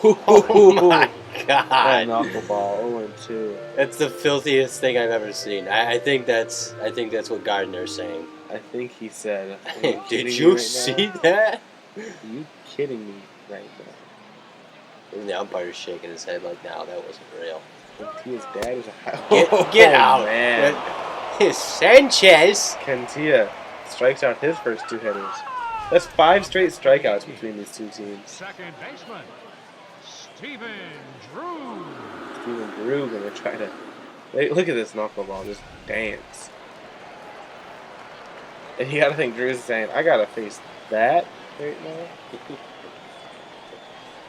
Oh my That God! knuckleball, 0-2. That's the filthiest thing I've ever seen. I think that's what Gardner's saying. I think he said, "Are you kidding Did me you right see now?" that? Are you kidding me right now? And the umpire's shaking his head like, no, that wasn't real. Cantilla's dad is a high. Get out, man. Sanchez. Cantilla strikes out his first 2 hitters. That's 5 straight strikeouts between these two teams. Second baseman, Stephen Drew. Steven Drew gonna try to. Hey, look at this knuckleball just dance. And you gotta think Drew's saying, I gotta face that right now.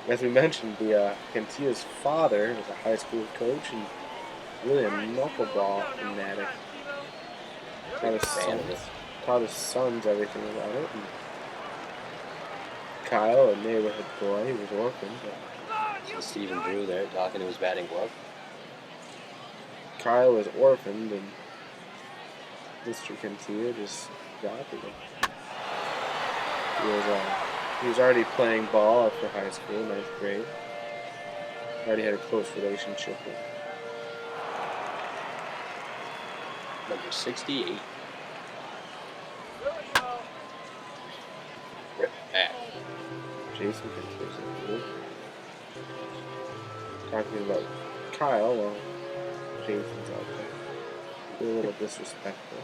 As we mentioned, the Cantilla's father was a high school coach and really a knuckleball fanatic. Taught his sons everything about it. And Kyle, a neighborhood boy, he was orphaned. So Stephen Drew there talking to his batting glove. Kyle was orphaned, and Mr. Cantilla just adopted him. He was already playing ball after high school, 9th grade. Already had a close relationship with him. Number 68. Rip back. Jason Cantilla. Talking about Kyle while Jason's out there. A little disrespectful.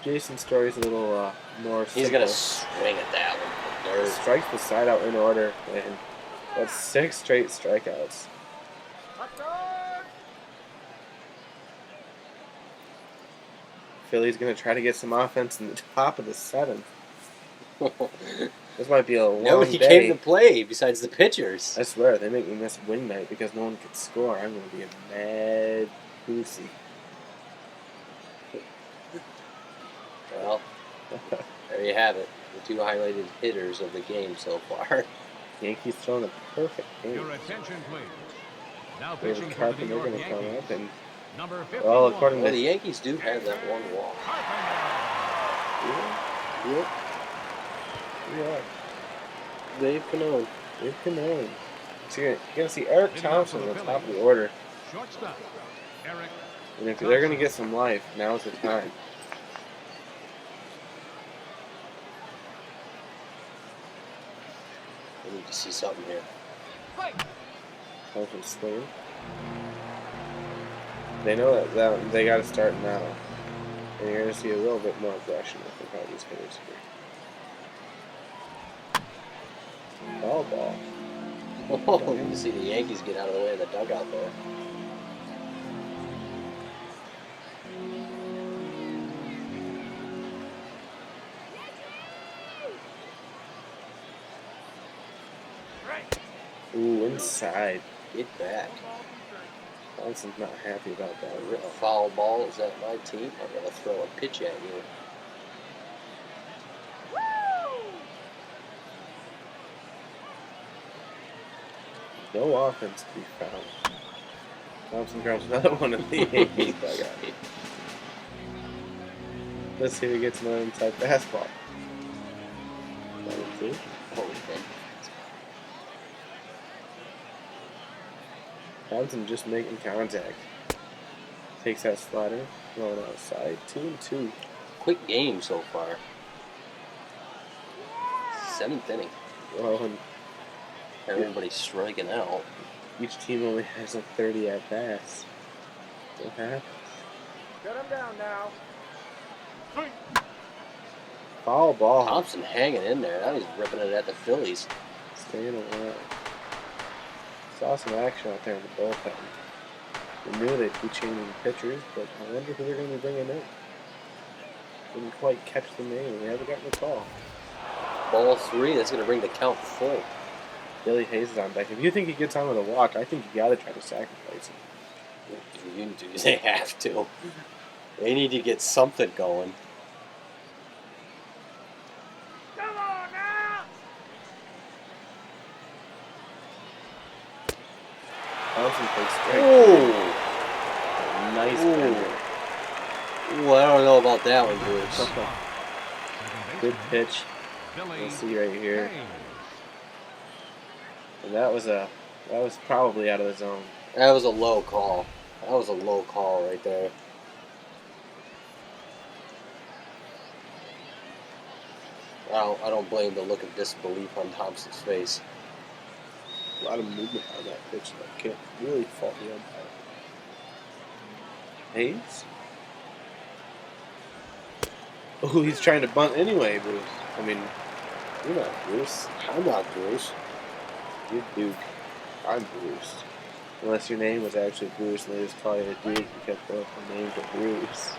Jason's story's a little more simple. He's going to swing at that one. Strikes the side out in order, and that's 6 straight strikeouts. Philly's going to try to get some offense in the top of the 7th. This might be a long Nobody day. came to play besides the pitchers. I swear, they make me miss wing night because no one can score. I'm going to be a mad goosey. Well, there you have it. The 2 highlighted hitters of the game so far. Yankees throwing a perfect game. Your attention, please. Now David pitching for the New Carpenter York going to come Yankees. up and, Number 51. well, according Well, to the Yankees do have that one walk. Carpenter. yeah, Dave Canone. Dave Canone. So you're going to see Eric Thompson at the top of the order. Shortstop, Eric. And if they're going to get some life, now's the time. We need to see something here. Thompson swinging. They know that they got to start now. And you're going to see a little bit more aggression with all these hitters here. Foul ball. Oh, you see the Yankees get out of the way of the dugout there. Ooh, inside. Get back. Thompson's not happy about that. A foul ball is at my team. I'm going to throw a pitch at you. No offense to be found. Thompson grabs another one of the Yankees dugout. Let's see who gets another inside fastball. 1-2. Holy shit. Thompson just making contact. Takes that slider, going outside. 2-2. Quick game so far. 7th inning. Well, and Everybody's striking out. each team only has like 30 at bats. What happens? Shut him down now. Foul ball. Thompson hanging in there. Now he's ripping it at the Phillies. Staying away. Saw some action out there in the bullpen. We knew they'd be changing pitchers, but I wonder who they're going to be bringing in. Didn't quite catch the name. We haven't gotten a call. Ball 3. That's going to bring the count full. Billy Hayes is on deck. If you think he gets on with a walk, I think you got to try to sacrifice him. They have to. They need to get something going. Come on now. Thompson takes strike. Ooh. Nice Ooh. bender. Ooh, I don't know about that one, Bruce. Good pitch. You'll see right here. And that was probably out of the zone. That was a low call. That was a low call right there. I don't blame the look of disbelief on Thompson's face. A lot of movement on that pitch. I can't really fault the umpire. Hayes? Oh, he's trying to bunt anyway, Bruce. I mean, you're not Bruce. I'm not Bruce. You're Duke. I'm Bruce. Unless your name was actually Bruce and they just call you a Duke and kept going from name to Bruce.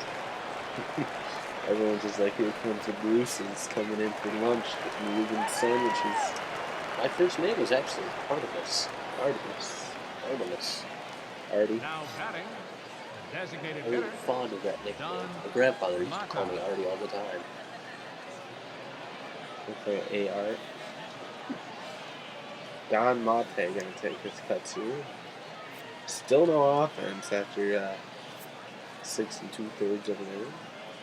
Everyone's just like, here comes the Bruce's coming in for lunch with moving sandwiches. My first name was actually Artemis. Artie. Now batting, the designated I'm really hitter. fond of that nickname. My grandfather used to call me Artie all the time. Okay, AR. Don Mate gonna take his cuts here. Still no offense after 6 2/3 of an inning.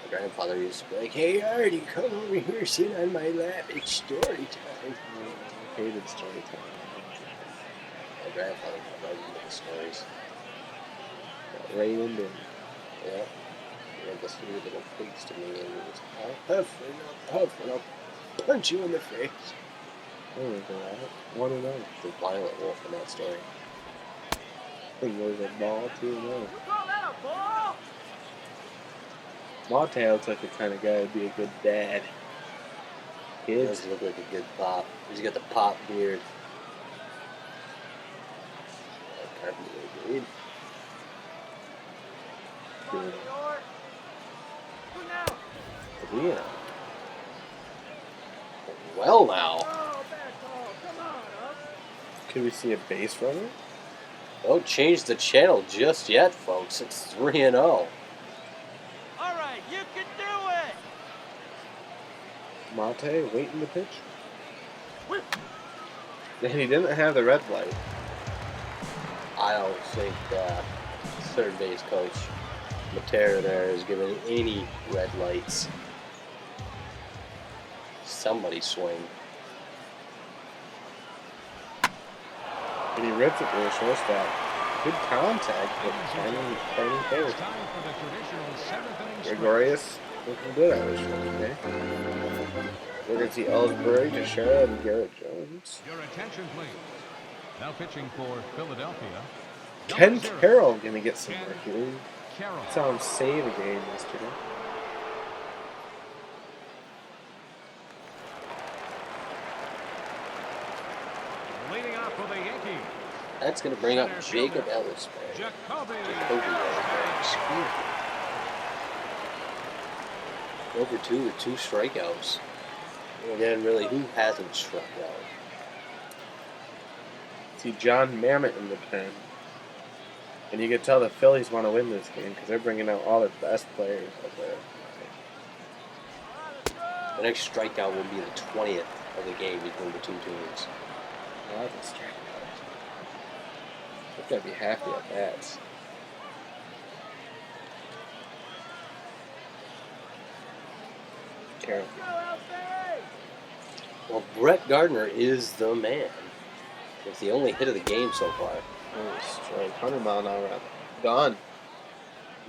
My grandfather used to be like, "Hey Artie, come over here, sit on my lap. It's story time." I hated story time. My grandfather got right into the stories. Got right into it. Yeah. He had this three little pigs to me, and he was huff and I'll punch you in the face. I remember that. 1-0. The violent wolf in that story. I think there was a ball, 2-0. You call that a ball? Mate looks like the kind of guy who'd be a good dad. He Kids. does look like a good pop. He's got the pop beard. Carpenter agreed. Come on, New York. Who now? Yeah. Well now. Oh, bad call. Come on, up. Could we see a base runner? Don't change the channel just yet, folks. It's 3-0. All right, you can do it. Mate waiting to pitch. And he didn't have the red light. I don't think third base coach Matera there is giving any red lights. Somebody swing. And he rips it to the shortstop. Good contact, but timing fair. It's time for the traditional seventh inning stretch. Gregorius looking good out of this one today. We're going to see Ellsbury, Teixeira, and Garrett Jones. Your attention, please. Now pitching for Philadelphia. Ken number 0, Carroll going to get some Ken work here. Carroll. Saw him save a game yesterday. Leading off for the Yankees. That's going to bring up Jacob Ellsbury. Jacoby. Jacoby Ellsbury. Over 2 with 2 strikeouts. Again, really, who hasn't struck out? See John Mamet in the pen. And you can tell the Phillies want to win this game because they're bringing out all their best players out there. The next strikeout will be the 20th of the game between the two teams. A lot of strikeouts. They've got to be happy at that. Carroll. Go, Elsie. Well, Brett Gardner is the man. It's the only hit of the game so far. Oh, strike. 100 mile an hour out. Gone.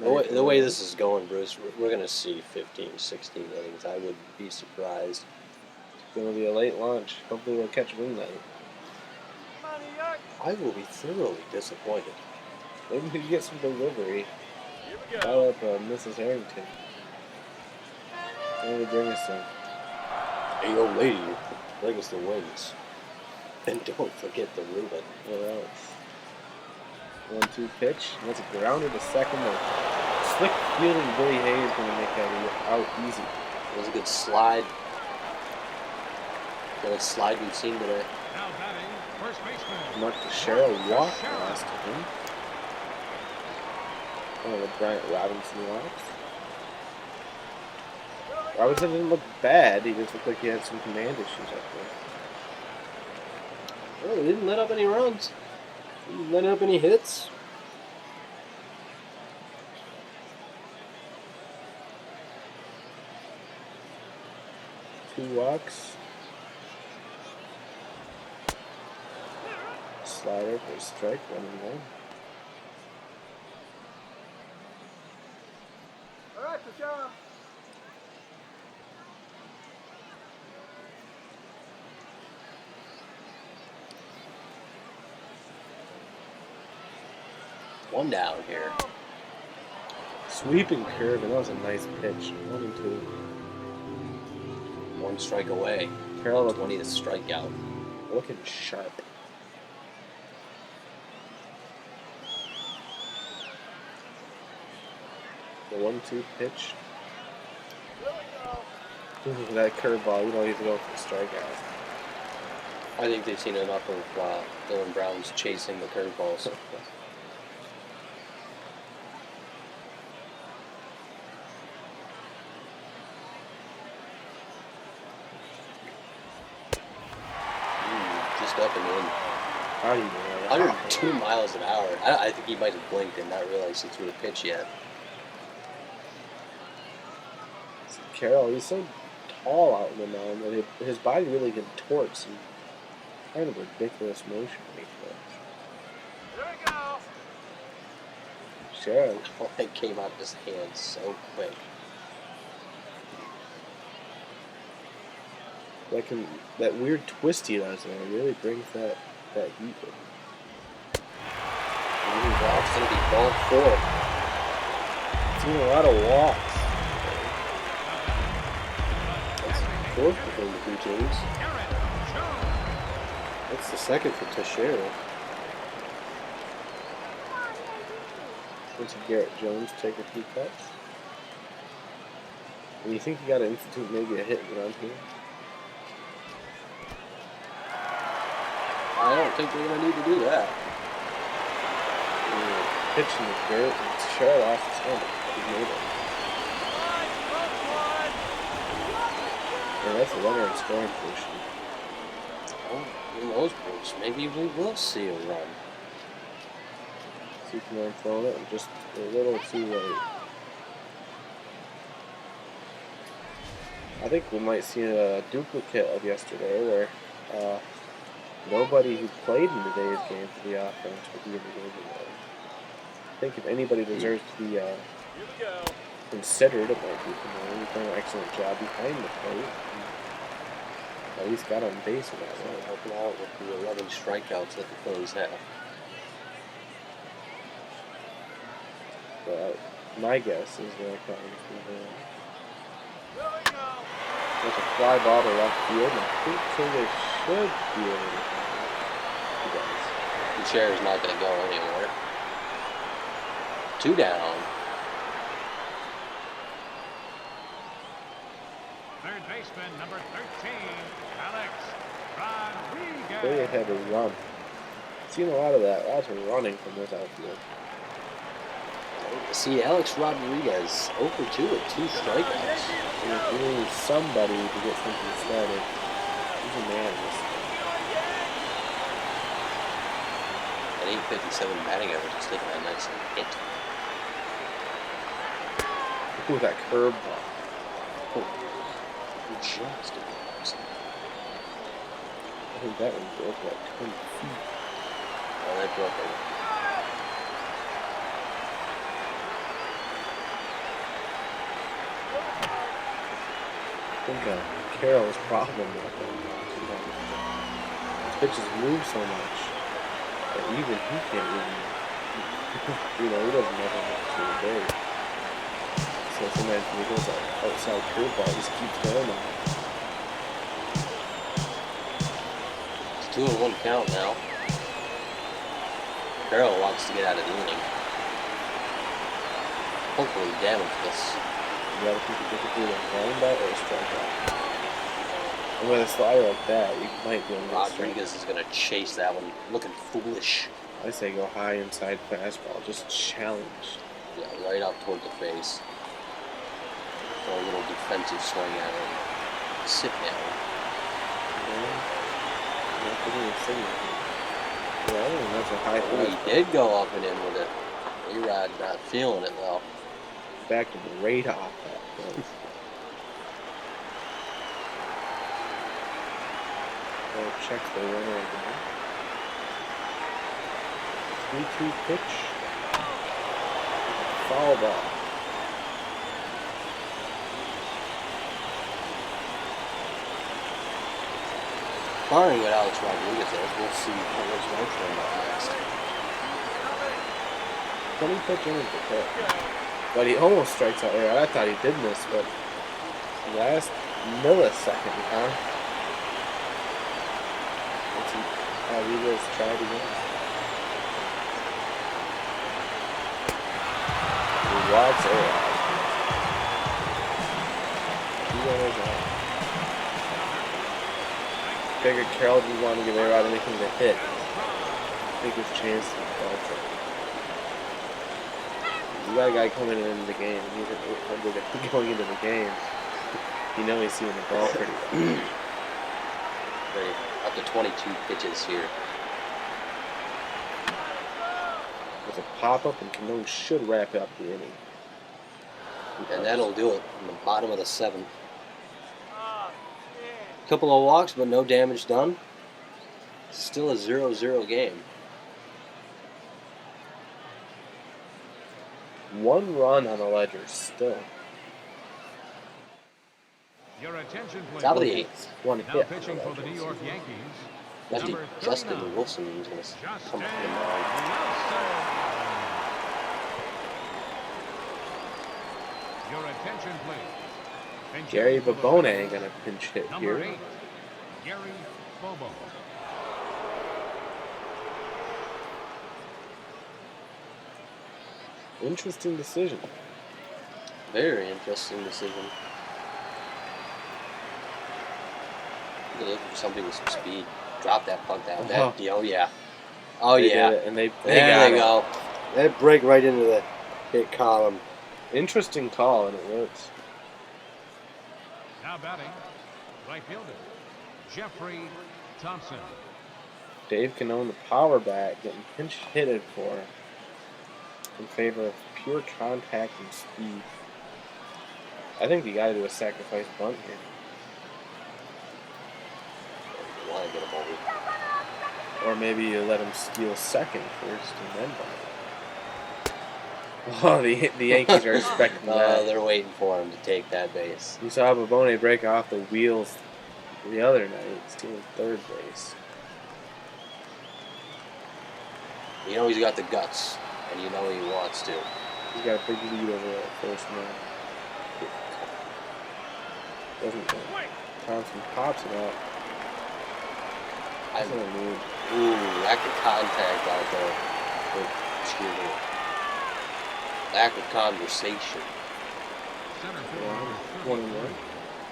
The way this is going, Bruce, we're going to see 15, 16 innings. I wouldn't be surprised. It's going to be a late lunch. Hopefully we'll catch wing night. Come on, New York. I will be thoroughly disappointed. Maybe we can get some delivery. Here we go. Call up Mrs. Harrington. Maybe bring us some. Hey, old lady, bring us the wings. And don't forget the Reuben. What else? 1-2 pitch. That's a grounder to second. Slick fielding Billy Hayes going to make that out easy. It was a good slide. The only slide we've seen today. Now batting, first baseman. Mark Teixeira walked last time. Oh, the Bryant Robinson walks. Robinson didn't look bad. He just looked like he had some command issues up there. Well, he didn't let up any runs. He didn't let up any hits. Two walks. Slider for a strike, 1-1. All right, for John. One down here. Sweeping curve, and that was a nice pitch. 1-2. 1 strike away. Carroll 20th strikeout. looking sharp. The 1-2 pitch. That curveball, you don't need to go for a strikeout. I think they've seen enough of Dylan Brown's chasing the curveballs. Just up and in. How do you know that? 102 miles an hour. I think he might have blinked and not realized he threw the pitch yet. Carroll, he's so tall out in the mound that his body really contorts in kind of ridiculous motion when he throws. Here we go. Sure. Oh, it came out of his hand so quick. That weird twist he does there really brings that heat with him. It's going to be ball 4. Seen a lot of walks. That's 4th between the two teams. That's the 2nd for Teixeira. Once Garrett Jones take a few cuts. And you think you got to institute maybe a hit and run here? I don't think we're going to need to do that. Pitching to Garrett and Teixeira off his hand. He made it. Yeah, that's a runner in scoring position. Oh, who knows, Bruce? Maybe we will see a run. Superman throwing it and just a little too late. I think we might see a duplicate of yesterday where nobody who played in today's game for the offense will be in the game today. I think if anybody deserves to be considered, it might be Pineda. He's done an excellent job behind the plate. At least got on base with that one. Help him out with the 11 strikeouts that the Phillies have. But my guess is that there's a fly ball to left field, and I think they should be able to find it. He does. The chair is not going to go anywhere. 2 down. Third baseman, number 13, Alex Rodriguez. They had to run. Seen a lot of that. Lots of running from this outfield. See, Alex Rodriguez 0 for 2 with 2 strikeouts. We need somebody to get something started. He's a man in this thing. At 857 batting average, it's taking that nice hit. Ooh, that curveball. Oh, just a I think that one broke like 20 feet. Oh, that broke it. I think Carroll's problem with him. His pitches move so much that even he can't even, he doesn't know how much to the day. So sometimes when he goes that outside curveball, he just keeps throwing them. It's 2-1 count now. Carroll wants to get out of the inning. Hopefully damage this. You gotta keep it difficult to wind out or a strikeout. And with a slider like that, you might be able to get a strikeout. Rodriguez is going to chase that one, looking foolish. I say go high inside fastball, just challenge. Yeah, right up toward the face. Throw a little defensive swing at him. Sit down. Yeah, that's a high Oh, he did go up and in with it. A-Rod not feeling it though. Back to the radar. Check the runner again. 3-2 pitch. Foul ball. Barring what Alex Rodriguez does, we'll see how much Marshall up next. 20-pitch inning for Pitt. But he almost strikes out there. I thought he did miss, but last millisecond, huh? Rodriguez tried again. He walks out. Figured Carroll didn't want to give A-Rod anything to hit. Take his chance to bounce it. You got a guy coming into the game. He's at 800 going into the game. You know he's seeing the ball pretty well. Right, up to 22 pitches here. With a pop-up, and Cano should wrap up the inning. And that'll do it in the bottom of the 7th. Couple of walks, but no damage done. Still a 0-0 game. 1 run on the ledger still. Your attention, please. Top of the 8th. 1 Now hit. pitching for the New York Yankees. Lefty Number Justin 39. Wilson is going to come Justin up in the line. Wilson. Your attention, please. Pinch Gary hitting for the Babone Phillies. gonna pinch hit Number here. 8, Gary Bobo. Interesting decision. Very interesting decision. Good look for somebody with some speed. Drop that puck down. Uh-huh. Oh yeah. Oh They yeah. did it, and they There got you it. go. That break right into the hit column. Interesting call, and it works. Now batting, right fielder, Jeffrey Thompson. Dave Cano, the power bat, getting pinch hitted for in favor of pure contact and speed. I think you got to do a sacrifice bunt here. You want to get him over. Or maybe you let him steal second first and then bunt. Oh, the Yankees are expecting that. They're waiting for him to take that base. You saw Babone break off the wheels the other night, stealing third base. You know he's got the guts, and you know he wants to. He's got a big lead over that first man. Doesn't go. Thompson pops it out. That's not a move. Ooh, lack of contact out there. Excuse me. Lack of conversation. Center field, Yeah, number 1-1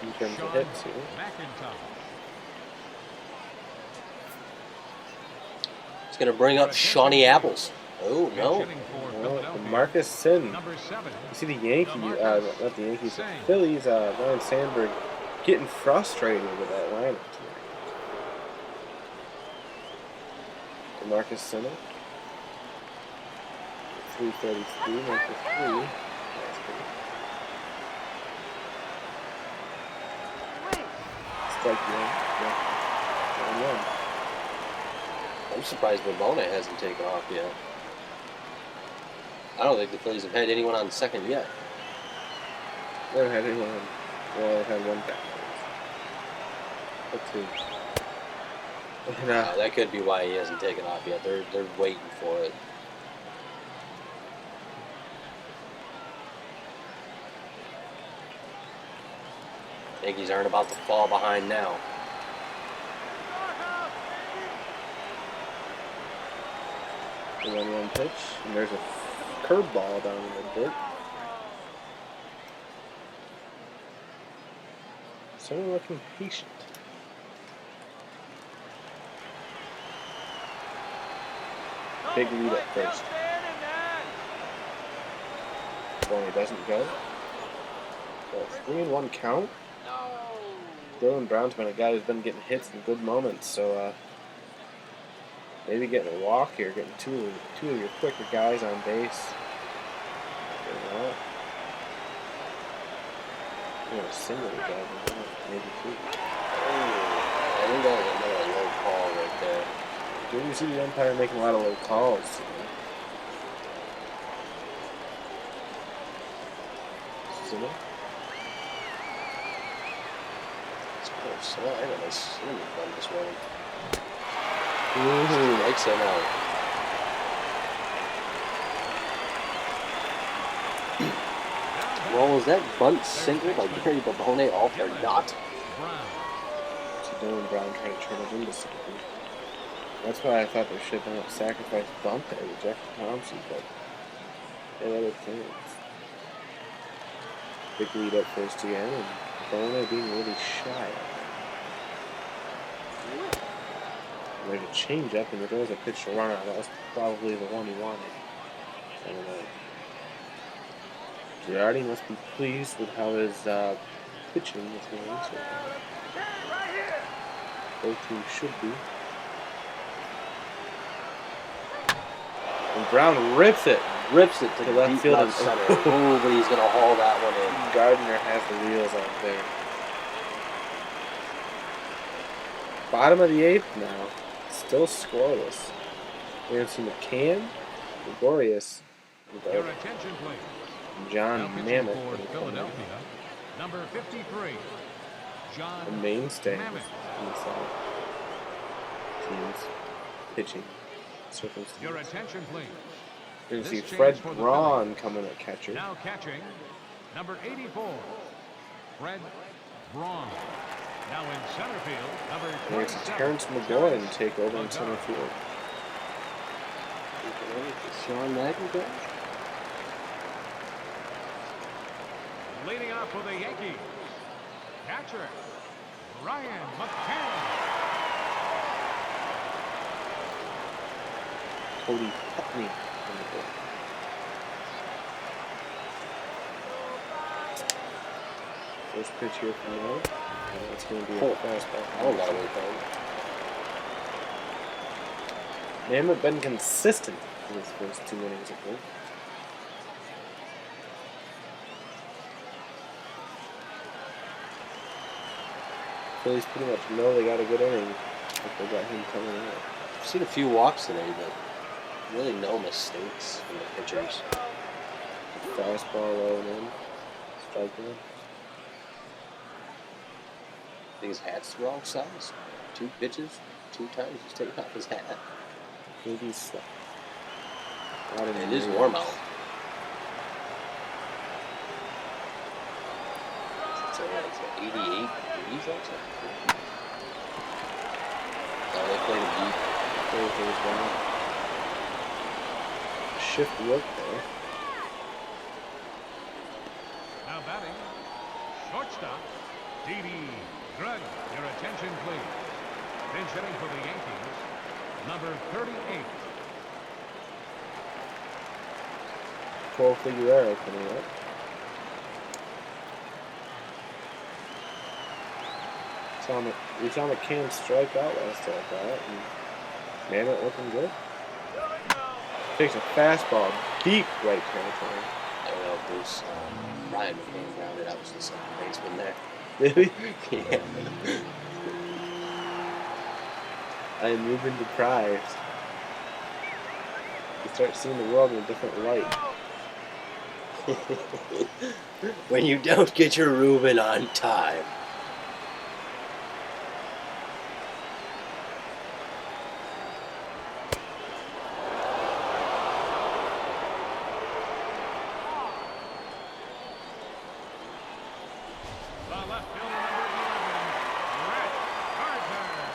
in terms of Sean hits here. McIntosh. It's going to bring up Shawnee Apples. Oh, no. Pitching for Well, Philadelphia. Marcus Sin. Number 7. You see the Yankees, not the Yankees, the Phillies, Ryan Sandberg getting frustrated with that lineup tonight. Marcus Sinner. 333, number 3. That's good. Strike one. Yeah. 1-1. I'm surprised Babone hasn't taken off yet. I don't think the Phillies have had anyone on second yet. They haven't had anyone. Well, they've had one back. But two. That could be why he hasn't taken off yet. They're waiting for it. Yankees aren't about to fall behind now. The 1-1 pitch, and there's a curveball down in the dirt. Someone looking patient. Big lead at first. Boney doesn't go. So it's 3-1 count. Dylan Brown's been a guy who's been getting hits in good moments, so maybe getting a walk here, getting two of your quicker guys on base. A single guy, maybe two. I think that was another low call right there. Did you see the umpire making a lot of low calls? Single? It's close. I got a nice swing from this one. Ooh. Strikes him out. Well, was that bunt single by Gary Babone all for naught? Brown. So Dylan Brown tried to turn it into something. That's why I thought there should have been a sacrifice bunt there with Jeff Thompson, but they had other plans. Big lead up first again, and Babone being really shy. There's a change up, and there was a pitch to run out. That was probably the one he wanted. I don't know. Girardi must be pleased with how his pitching is going so far. Both teams should be. And Brown rips it. Rips it to The the left deep field left and- center. Ooh, but he's going to haul that one in. Gardner has the wheels out there. Bottom of the 8th now. Still scoreless. Nancy McCann, Gregorius, Your attention, please. John Now pitching Mammoth. for Philadelphia, number 53, A John mainstay Mammoth. in the South. Teams pitching circumstances. Your attention, please. You're going to see This Fred change for the Braun coming at catcher. Now catching, number 84, Fred Braun. Now in center field, number We're going to see 27, Terrence McGowan take over in center field. Sean McIntyre. Leading off for the Yankees, catcher, Ryan McCann. Cody Putney in the book. First pitch here from now. It's going to be a fastball. I don't got to wait for him. They haven't been consistent in his first 2 innings of work. Phillies pretty much know they got a good inning if they got him coming out. I've seen a few walks today, but really no mistakes from the pitchers. Fastball low and in. Strike one. I think his hat's the wrong size. 2 pitches, 2 times he's taken off his hat. Maybe he's slow. A lot of And it is nerves. warm out. It's 88 degrees outside. Oh, they played it deep. Everything is down. Shift work there. Now batting, shortstop, D.D. Drug. Your attention, please. Pinch hitting for the Yankees, number 38. Cole Figueroa coming up. We saw McCann strike out last at that, and Mammoth looking good. Takes a fastball, deep right territory. I don't know if Bruce, Ryan McCann grounded out to the second baseman there. Really? Yeah. I am moving deprived. You start seeing the world in a different light. When you don't get your Reuben on time. The left fielder, number 11, Brett Gardner.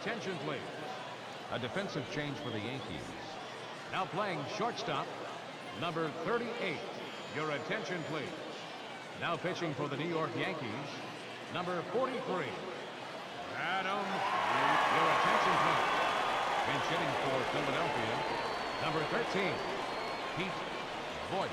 attention, please. A defensive change for the Yankees. Now playing shortstop, number 38. Your attention, please. Now pitching for the New York Yankees, number 43. Adam, your attention, please. Pinch hitting for Philadelphia, number 13, Pete Voigt.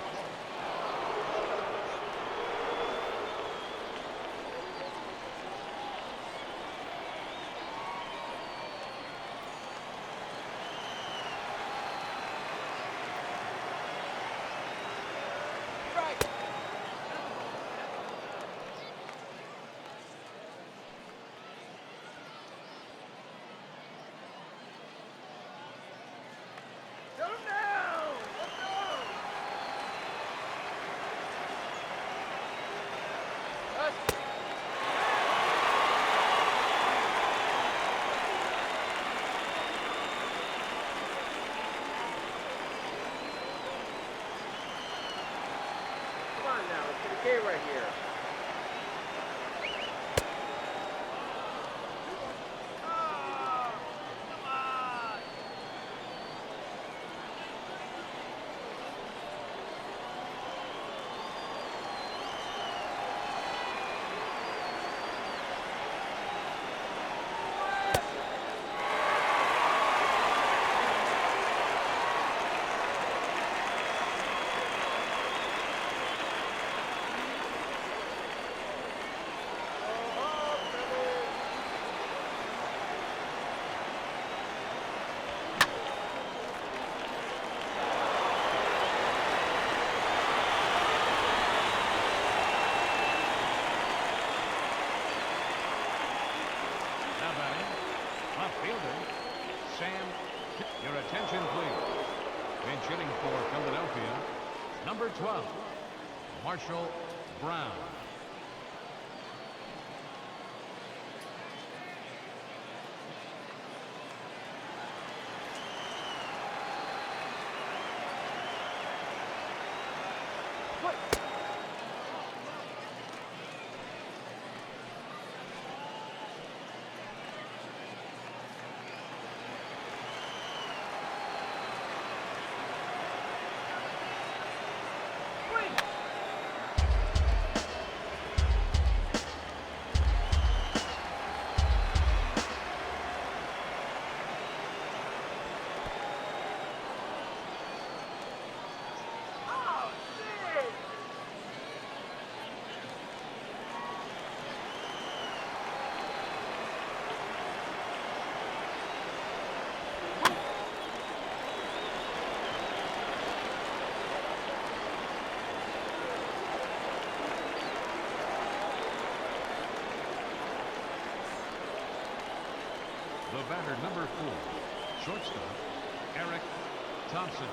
Okay, right here. Your attention, please. Pinch hitting for Philadelphia, number 12, Marshall Brown. The batter, number 4, shortstop, Eric Thompson.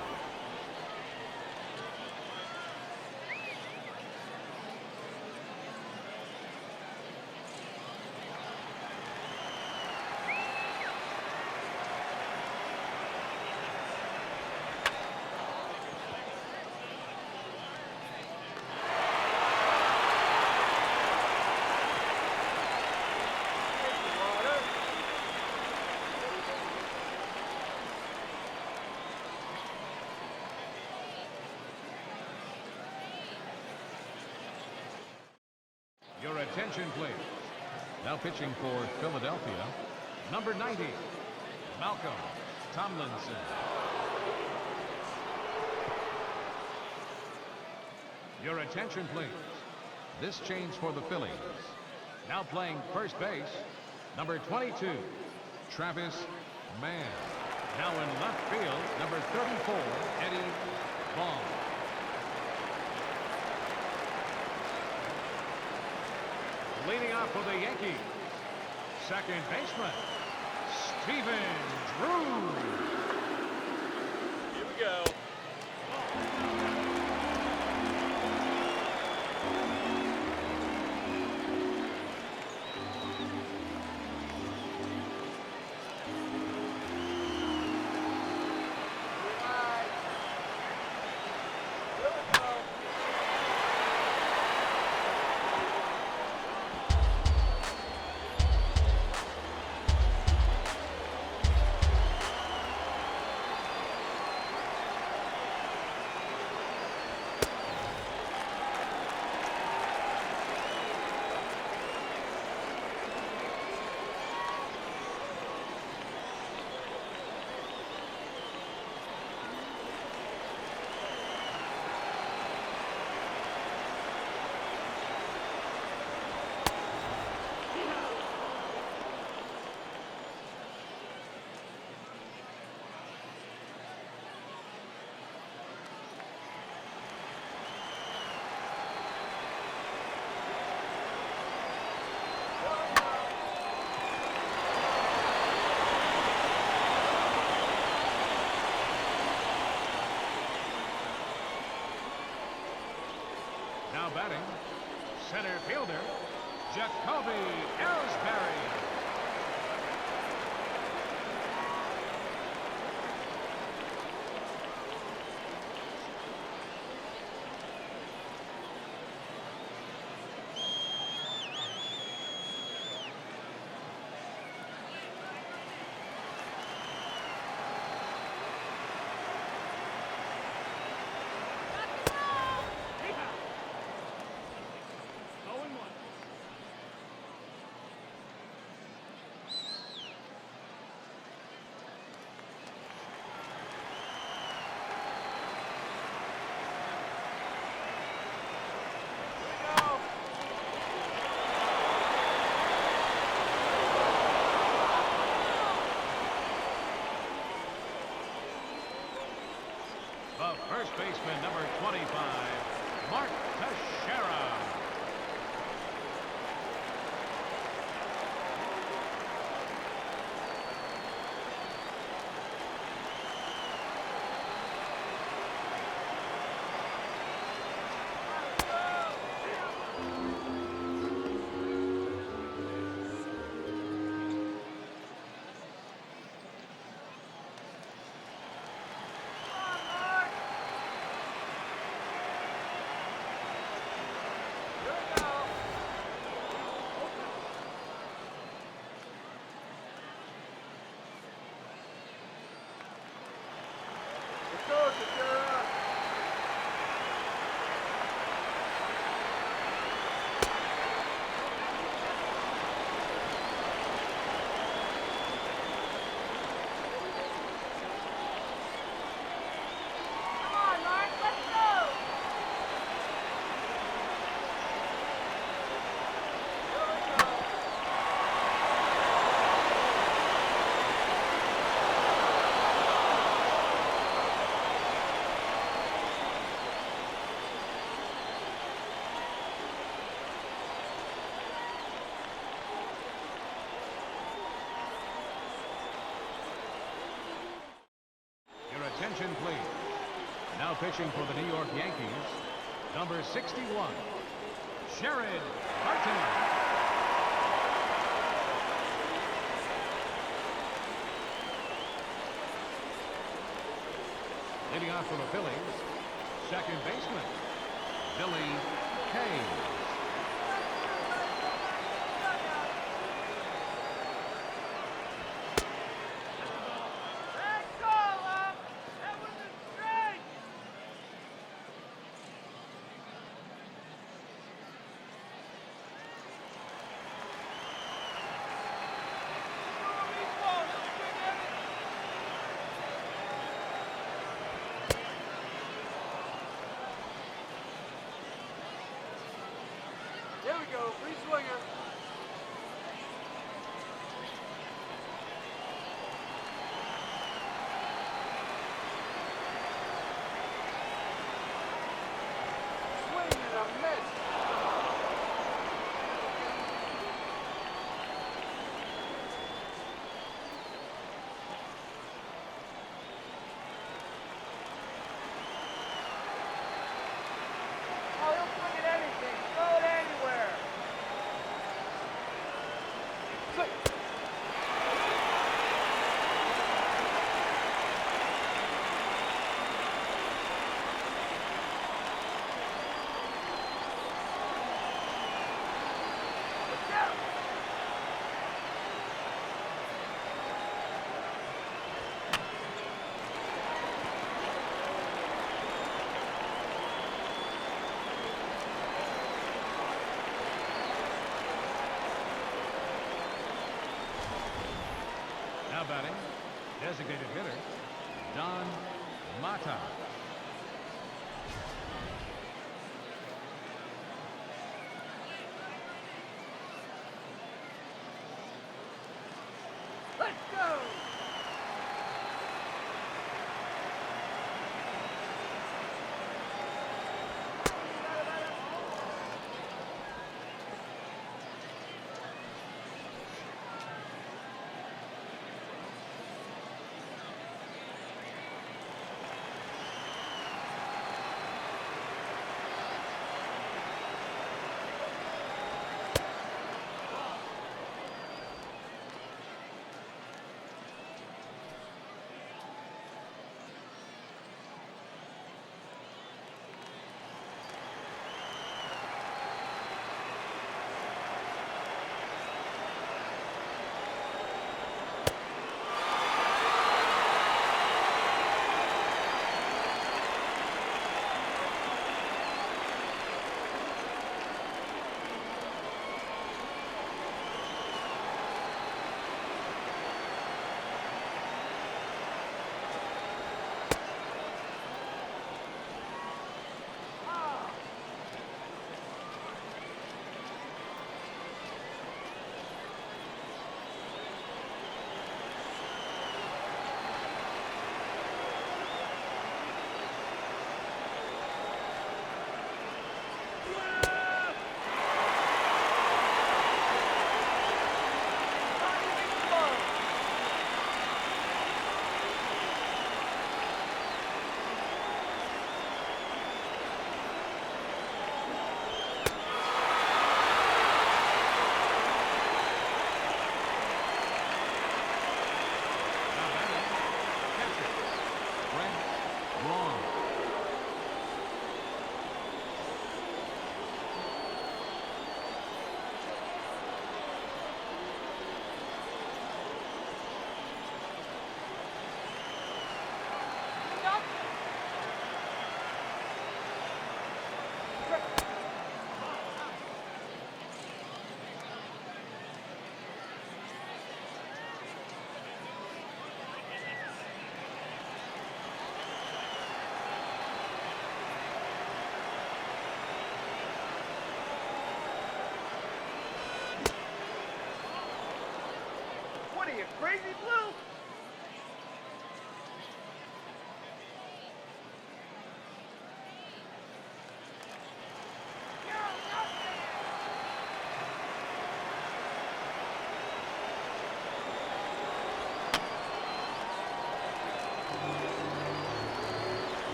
Your attention, please. Now pitching for Philadelphia, number 90, Malcolm Tomlinson. Your attention, please. This change for the Phillies. Now playing first base, number 22, Travis Mann. Now in left field, number 34, Eddie Vaughn. Leading off for the Yankees, second baseman, Stephen Drew. Here we go. Now batting, center fielder, Jacoby Ellsbury. The first baseman, number 25, Mark Teixeira. Come on, Mark, let's go. Your attention, please. Now pitching for the New York Yankees, number 61, Sherrod Martin. Leading off for the Phillies, second baseman, Billy Kay. Let's go, Lum. That was a strike. These balls, don't swing at it. There we go, free swinger. Swing and a miss. Oh, he'll swing at anything. Throw it anywhere. Swing. Look out. Now batting, designated hitter, Don Mata. Let's go. What are you, crazy, Blue?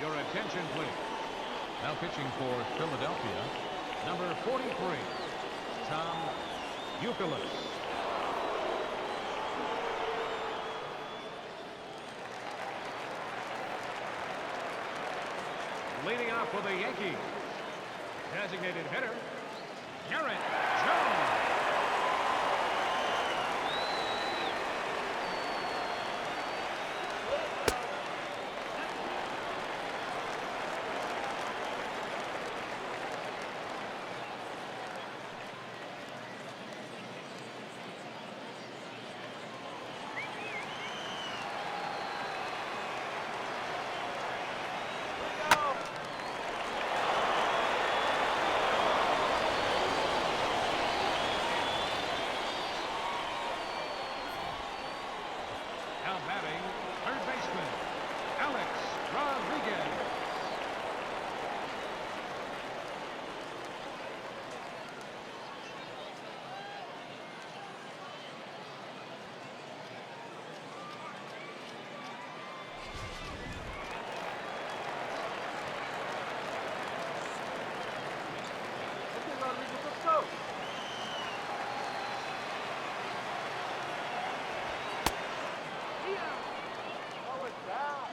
Your attention, please. Now pitching for Philadelphia, number 43, Tom Euclid. Leading off for the Yankees, designated hitter, Garrett Jones. Now batting, third baseman, Alex Rodriguez. Okay, Rodriguez, let's go. What was that?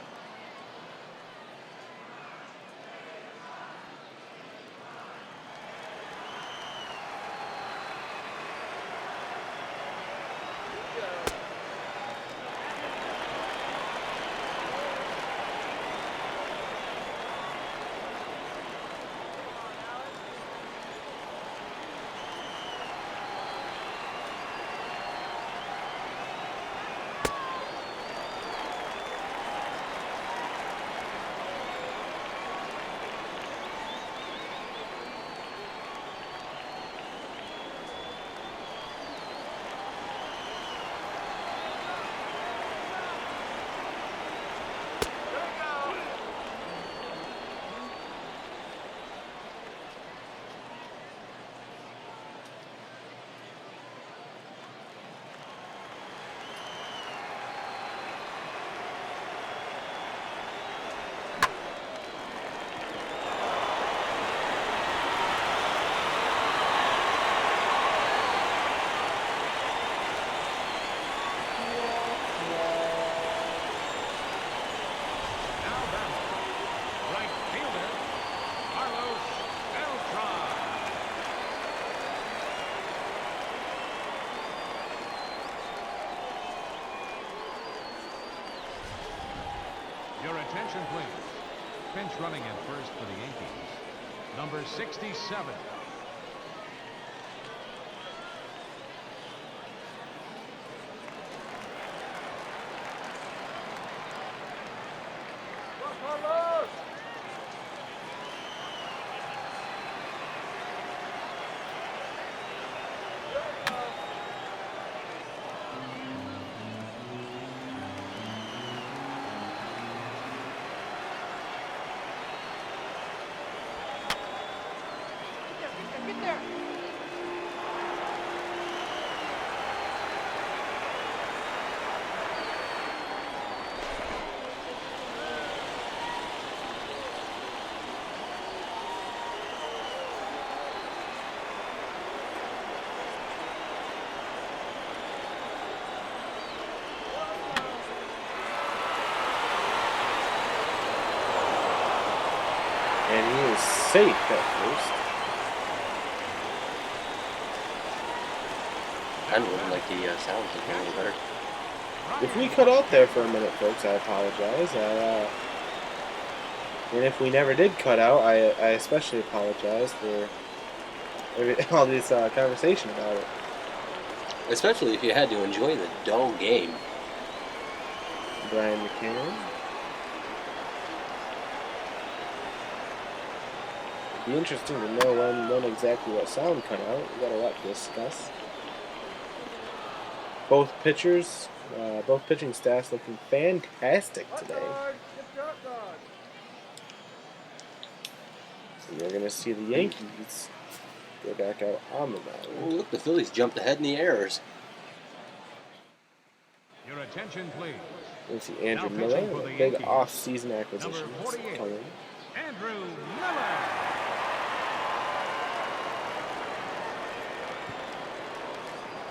Now batting, right fielder, Carlos Beltran. Your attention, please. Pinch running at first for the Yankees, number 67. Carlos! Get there! safe at first. I would like the sound to get a little better. If we cut out there for a minute, folks, I apologize. And if we never did cut out, I especially apologize for all this conversation about it. Especially if you had to enjoy the dull game. Brian McCann. It'd be interesting to know when exactly what sound cut out. We got a lot to discuss. Both pitchers, both pitching staffs looking fantastic today. So we're going to see the Yankees go back out on the Oh, mound. look, the Phillies jumped ahead in the errors. Your attention, please. We'll see Andrew Now Miller, pitching for the big Yankees. off-season acquisitions Number 48. coming. Andrew Miller.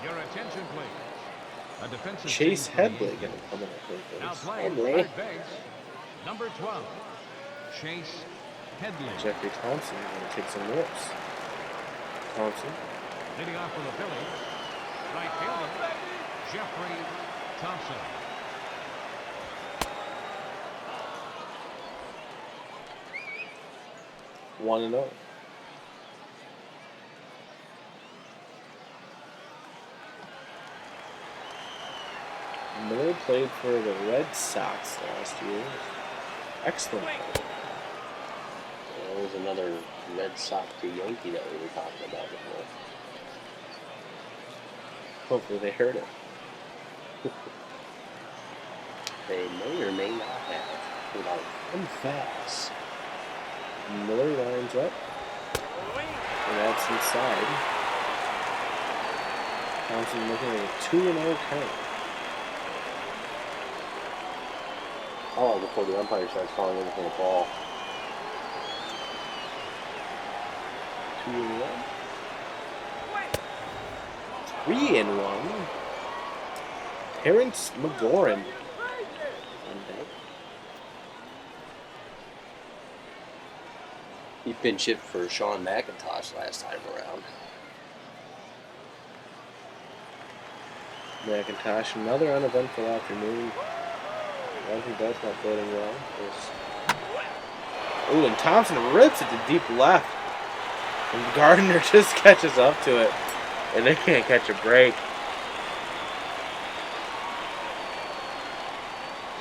Your attention, please. A defensive Chase change for the Headley Yankees. going to come in at third Now base. playing Headley. third base, number 12, Chase Headley. Jeffrey Thompson going to take some rips. Thompson. Leading off for the Phillies, right fielder, Jeffrey Thompson. One and 0. Miller played for the Red Sox last year. Excellent player. There was another Red Sox to Yankee that we were talking about before. Hopefully they heard it. They may or may not have. Without And fast. Miller lines up. And that's inside. Thompson looking at a 2-0 count. how long before the umpire starts calling everything a ball? 2-1. 3-1. Terrence McGoran. He pinch hit for Sean McIntosh last time around. McIntosh, another uneventful afternoon. I think that's not boding well. Ooh, and Thompson rips it to deep left. And Gardner just catches up to it. And they can't catch a break.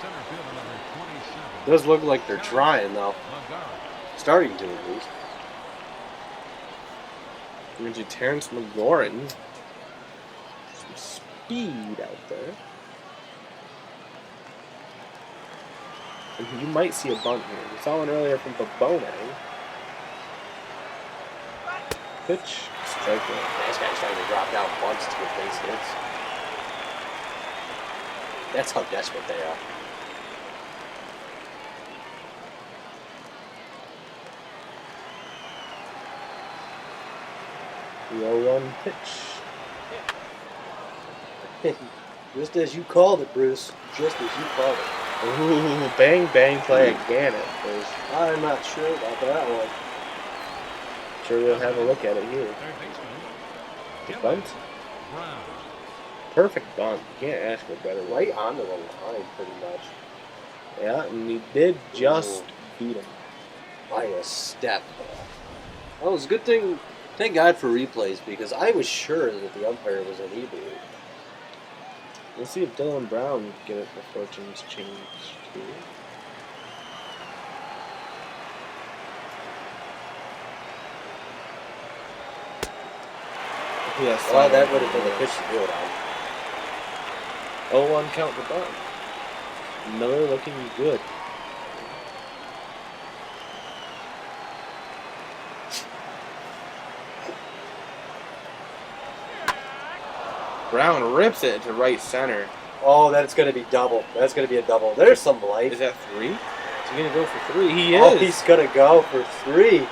Center fielder number 27, Does look like they're trying though. McGarry. Starting to at least. Into Terrence McGoran. Some speed out there. And you might see a bunt here. We saw one earlier from Babone. Pitch, strike one. This guy's trying to drop down bunts to get base hits. That's how desperate they are. The 0-1 pitch. Just as you called it, Bruce. Just as you called it. Ooh, bang, bang play again at first. I'm not sure about that one. Sure, we'll have a look at it here. Third baseman, The Dylan bunt. Brown. Perfect bunt. You can't ask for better. Right onto the line, pretty much. Yeah, and he did just beat him. By a step. Well, it was a good thing. Thank God for replays because I was sure that the umpire was an Hebrew. Let's see if Dylan Brown can get it before things change here. Yes, Well, that would have been the pitch to do it on. 0-1 count the bunt. Miller looking good. Brown rips it to right center. Oh, that's going to be double. That's going to be a double. There's some life. Is that 3? Is he going to go for 3? He is. Oh, he's going to go for 3.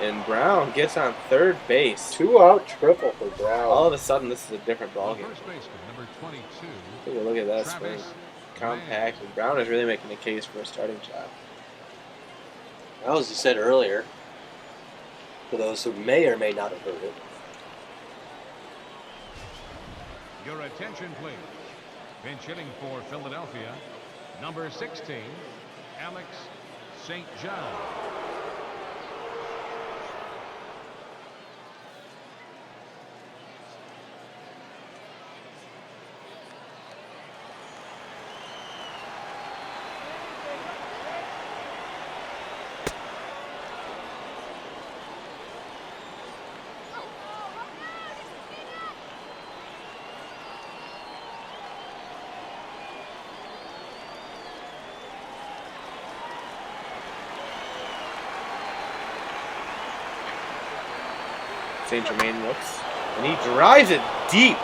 And Brown gets on third base. 2-out triple for Brown. All of a sudden, this is a different ballgame. First baseman, number 22, Take a look at that swing. Travis Compact. And Brown is really making a case for a starting job. Well, as you said earlier, for those who may or may not have heard it, Your attention, please. Pinch hitting for Philadelphia, number 16, Alex St. John. St. Germain looks, and he drives it deep.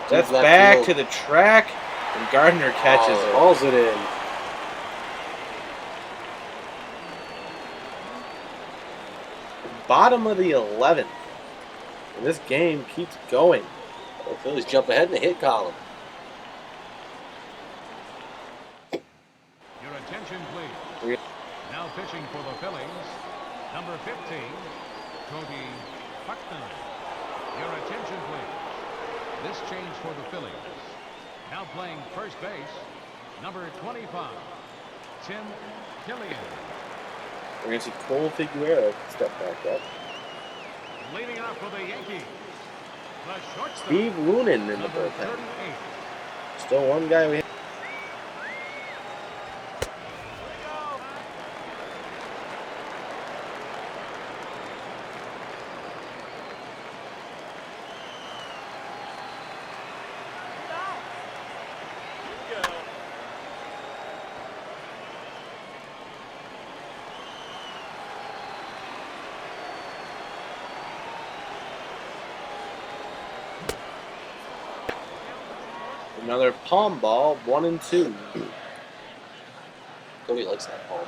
That's left back field. to the track, and Gardner catches it. Hauls it in. Bottom of the 11th. And this game keeps going. The Phillies jump ahead in the hit column. Your attention, please. Now pitching for the Phillies, number 15, Cody Buckner. Your attention, please. This change for the Phillies. Now playing first base, number 25, Tim Killian. We're going to see Cole Figueroa step back up. Leading off for the Yankees, the shortstop, Steve Lunan in the number bullpen. 38. Still one guy we have. Another palm ball, 1-2. Cody likes that ball.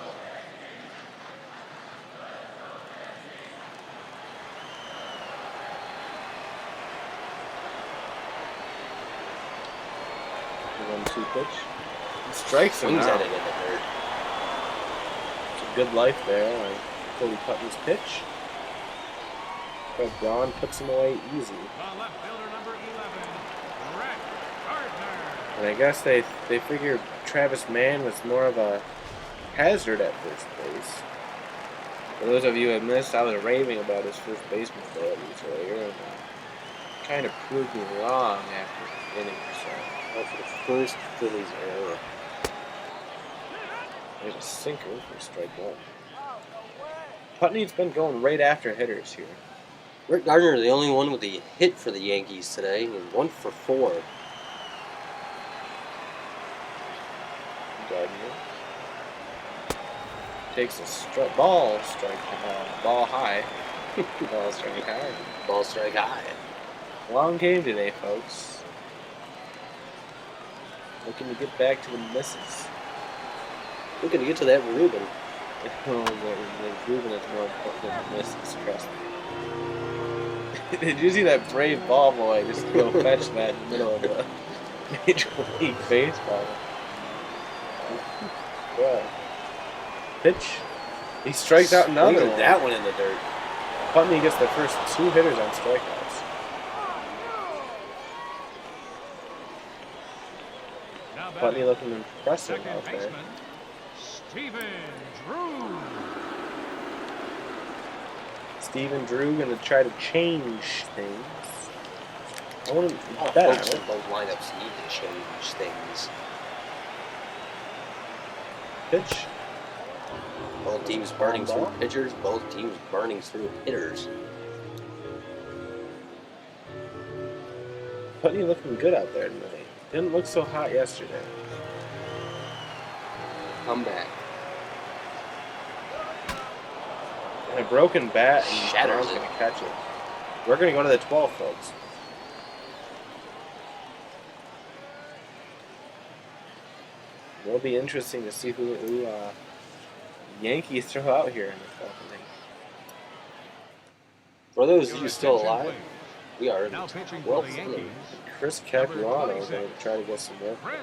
The 1-2 pitch. He strikes him Swings out. at it in the dirt. It's a good life there. Like Cody Putnam's pitch. But Braun puts him away easy. The left fielder, number 11, Brett Gardner. And I guess they figured Travis Mann was more of a hazard at first base. For those of you who have missed, I was raving about his first baseman abilities earlier, and kind of proved me wrong after an inning or so. For the first Phillies error. There's a sinker for strike one. Putney's been going right after hitters here. Brett Gardner is the only one with a hit for the Yankees today, and 1 for 4. Gardner takes a ball high. Ball strike high. Ball strike high. Long game today, folks. Looking to get back to the misses. Looking to get to that Ruben. Oh, the Ruben is more important than the misses, trust me. Did you see that brave ball boy just go fetch that in the middle of a Major League Baseball? Yeah. Pitch. He strikes out another Swinging one. that one in the dirt. Putney gets the first 2 hitters on strikeouts. Now Putney batting, looking impressive second out there. baseman, Stephen Drew. Steven Drew going to try to change things. I want to Oh, bet on folks, it. those lineups need to change things. Pitch. Both teams burning Ball. through pitchers, both teams burning through hitters. Putney looking good out there tonight. Didn't look so hot yesterday. Come back. And a broken bat, and Shatters Brown's it. going to catch it. We're going to go to the 12th, folks. It'll be interesting to see who Yankees throw out here in the 12th inning. For those of Your you still attention, alive, please. we are in Now the pitching for 12th the inning. Yankees, Chris Number Capuano 26. going to try to get some work. Chris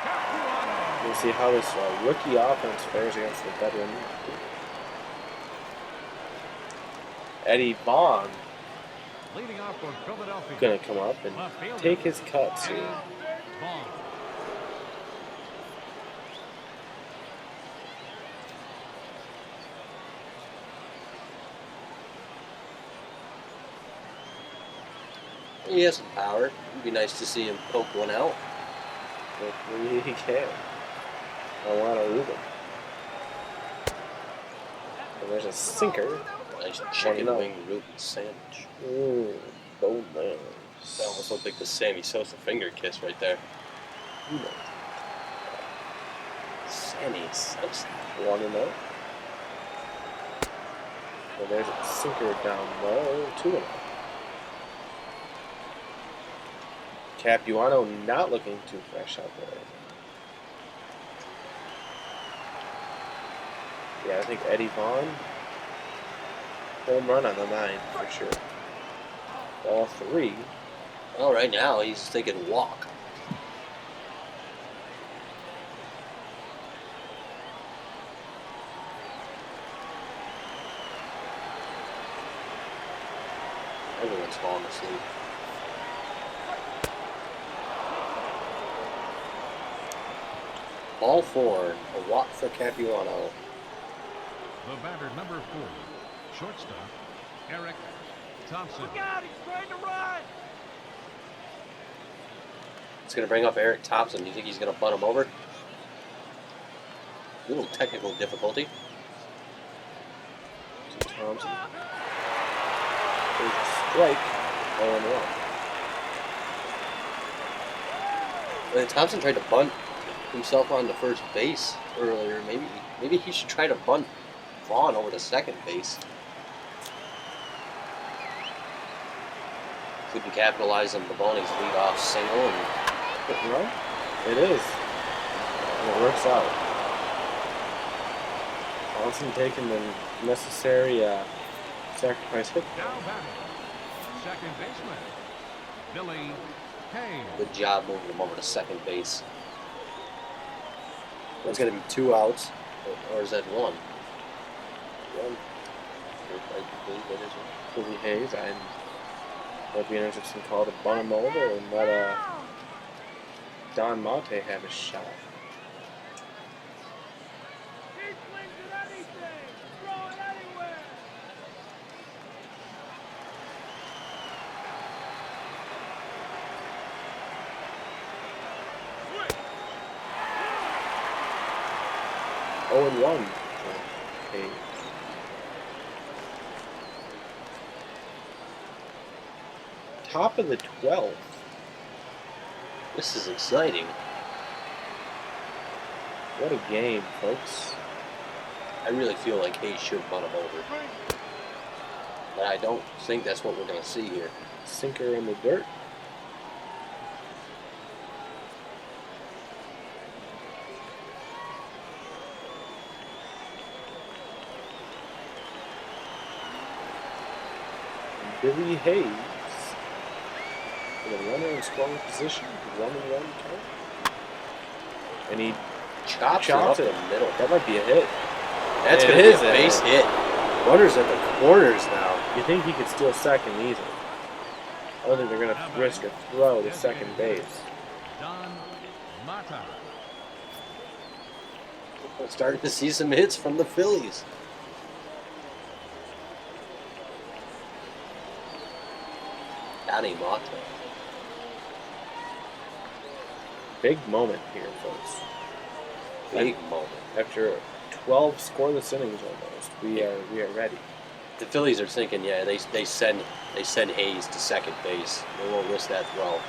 Capuano. We'll see how this rookie offense fares against the veteran Eddie Vaughn Leading off for Philadelphia. gonna come up and Left fielder, take his cuts Eddie here. Vaughn. He has some power. It'd be nice to see him poke one out. Hopefully he can. I want to root him. And there's a sinker. Nice chicken 1-0. wing root sandwich. Ooh, so nice. That almost looked like the Sammy Sosa finger kiss right there. You know, Sammy Sosa. 1-0. And there's a sinker down low. 2-0. Capuano not looking too fresh out there. Yeah, I think Eddie Vaughn, home run on the 9 for sure. Ball 3. Well, right now he's thinking walk. Everyone's falling asleep. Ball 4, a walk for Capuano. The batter, number 4, shortstop, Eric Thompson. Look out, he's trying to run. It's going to bring up Eric Thompson. Do you think he's going to bunt him over? A little technical difficulty. To Thompson. There's a strike. 0-1. When Thompson tried to bunt himself on the first base earlier, maybe he should try to bunt Vaughn over to second base. Could be capitalizing on Baboni's leadoff single and Well, it is. And it works out. Thompson taking the necessary sacrifice hit. Now batting, second baseman, Billy Hayes. good job moving him over to second base. It's going to be 2 outs, or is that 1? 1. I believe that is 1. Billy Hayes. That'd be an interesting call to bunt him over and let Don Monte have his shot. He swings at anything. Throw it anywhere. Oh, and 1. Hayes. Top of the 12th. This is exciting. What a game, folks. I really feel like Hayes should bunt him over. But I don't think that's what we're going to see here. Sinker in the dirt. Billy Hayes with a runner in scoring position, 1-1 count. And he Chops chops it it. up the middle. That might be a hit. That's It going to be is a a base hit. hit. Runners at the corners now. You think he could steal second easily. I don't think they're going to risk a throw to second base. Don Mata. We're starting to see some hits from the Phillies. Donnie Mata. Big moment here, folks. Big moment. After 12 scoreless innings almost, we are ready. The Phillies are thinking, yeah, they send Hayes to second base. They won't risk that throw.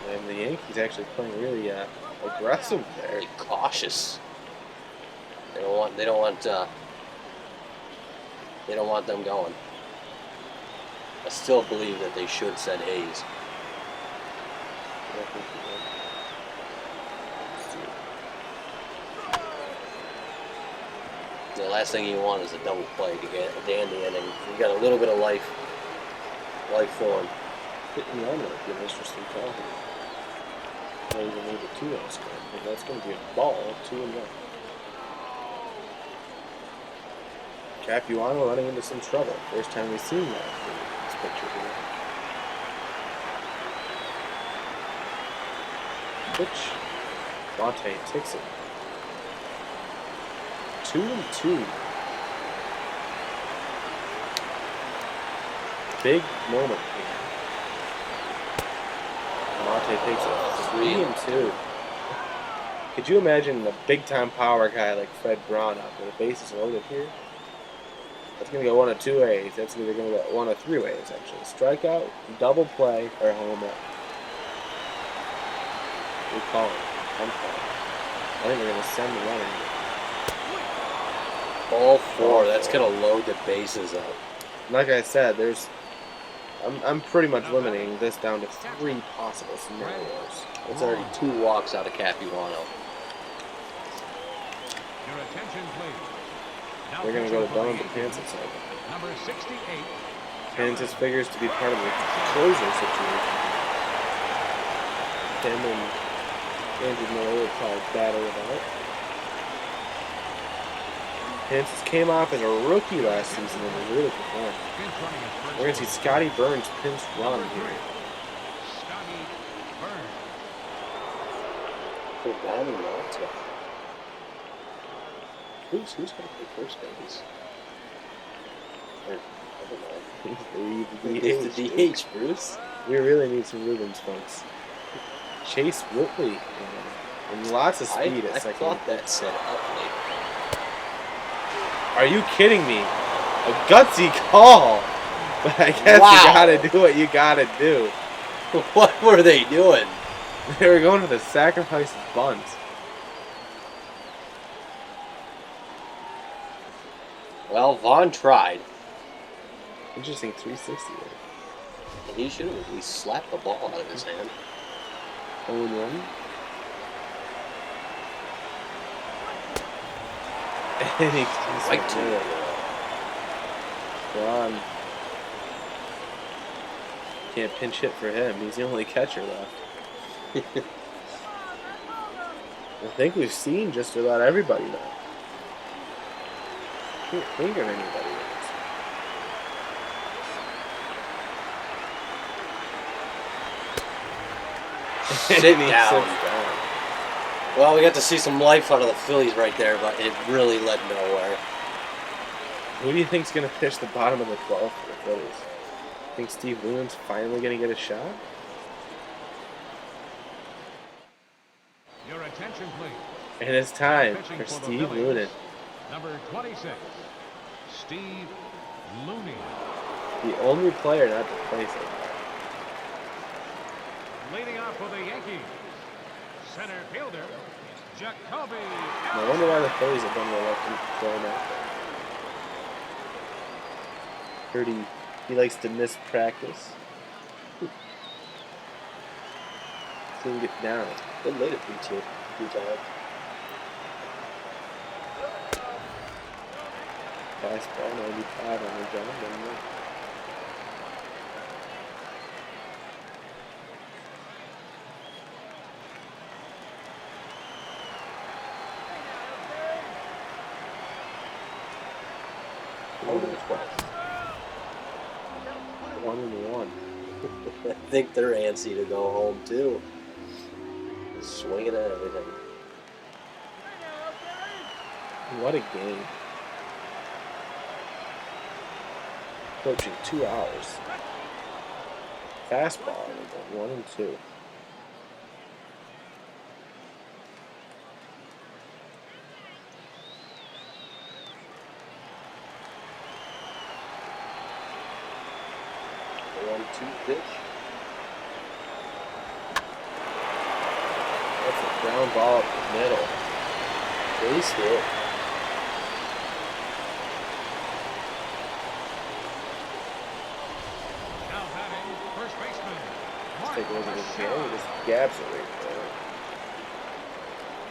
And the Yankees actually playing really aggressive there. Very cautious. They don't want them going. I still believe that they should send Hayes. The last thing you want is a double play to get at the end of the inning. You got a little bit of life form. Hit and run would be an interesting call here. Not even need a 2-0 score. I think that's going to be a ball, 2-1. Capuano running into some trouble. First time we've seen that in this picture here. Pitch. Monte takes it. 2-2. Big moment here. Monte takes it. 3-2. Could you imagine a big-time power guy like Fred Braun out there? The bases loaded here. That's going to go one of two ways. That's either going to go one of three ways, actually. Strikeout, double play, or home run. We call it. I'm calling. I think we're going to send the runner. Ball 4. That's going to load the bases up. Like I said, I'm pretty much limiting this down to 3 possible scenarios. It's already 2 walks out of Capuano. Your attention, please. Now They're going to go to pitching for Don the Kansas. Yankees, number 68. Kansas figures to be part of the closer situation. Him and Andrew Miller will probably battle it out. Kansas came off as a rookie last season and really performed. Pinch running at first We're going to see base. Scotty Burns pinch run here. Scotty Burns. For batting Malta. Who's going to play first base? Or, never mind. It's the DH, Bruce. We really need some Rubens, folks. Chase Whitley. And lots of speed I at second. thought that set up late. Are you kidding me? A gutsy call. But I guess Wow. you gotta do what you gotta do. What were they doing? They were going for the sacrifice bunt. Well, Vaughn tried, Interesting 360 there. and he should have at least slapped the ball out of his hand. 0-1. And he Right to it. Ron. Can't pinch hit for him. He's the only catcher left. I think we've seen just about everybody now. Can't think of anybody else. Sit And he down. sits down. Well, we got to see some life out of the Phillies right there, but it really led nowhere. Who do you think's going to pitch the bottom of the 12th for the Phillies? Think Steve Lumen's finally going to get a shot? Your attention, please. And it's time Pitching for the Steve Phillies, Lumen. Number 26, Steve Looney. The only player not to play so far. Leading off for the Yankees, center fielder, Jacoby. No wonder why the Phillies have been reluctant to throw him out there. Heard he likes to miss practice. See him get down. Been late a few times. Fastball, 95 on the job. Doesn't it? Over the 12th. 1-1. I think they're antsy to go home, too. Swinging at everything. What a game. Approaching 2 hours. Fastball, 1-2. The 1-2 pitch. That's a ground ball up the middle. Base hit. Now batting, first baseman, Let's take a look at this Macchio. game. This Gabs are right there.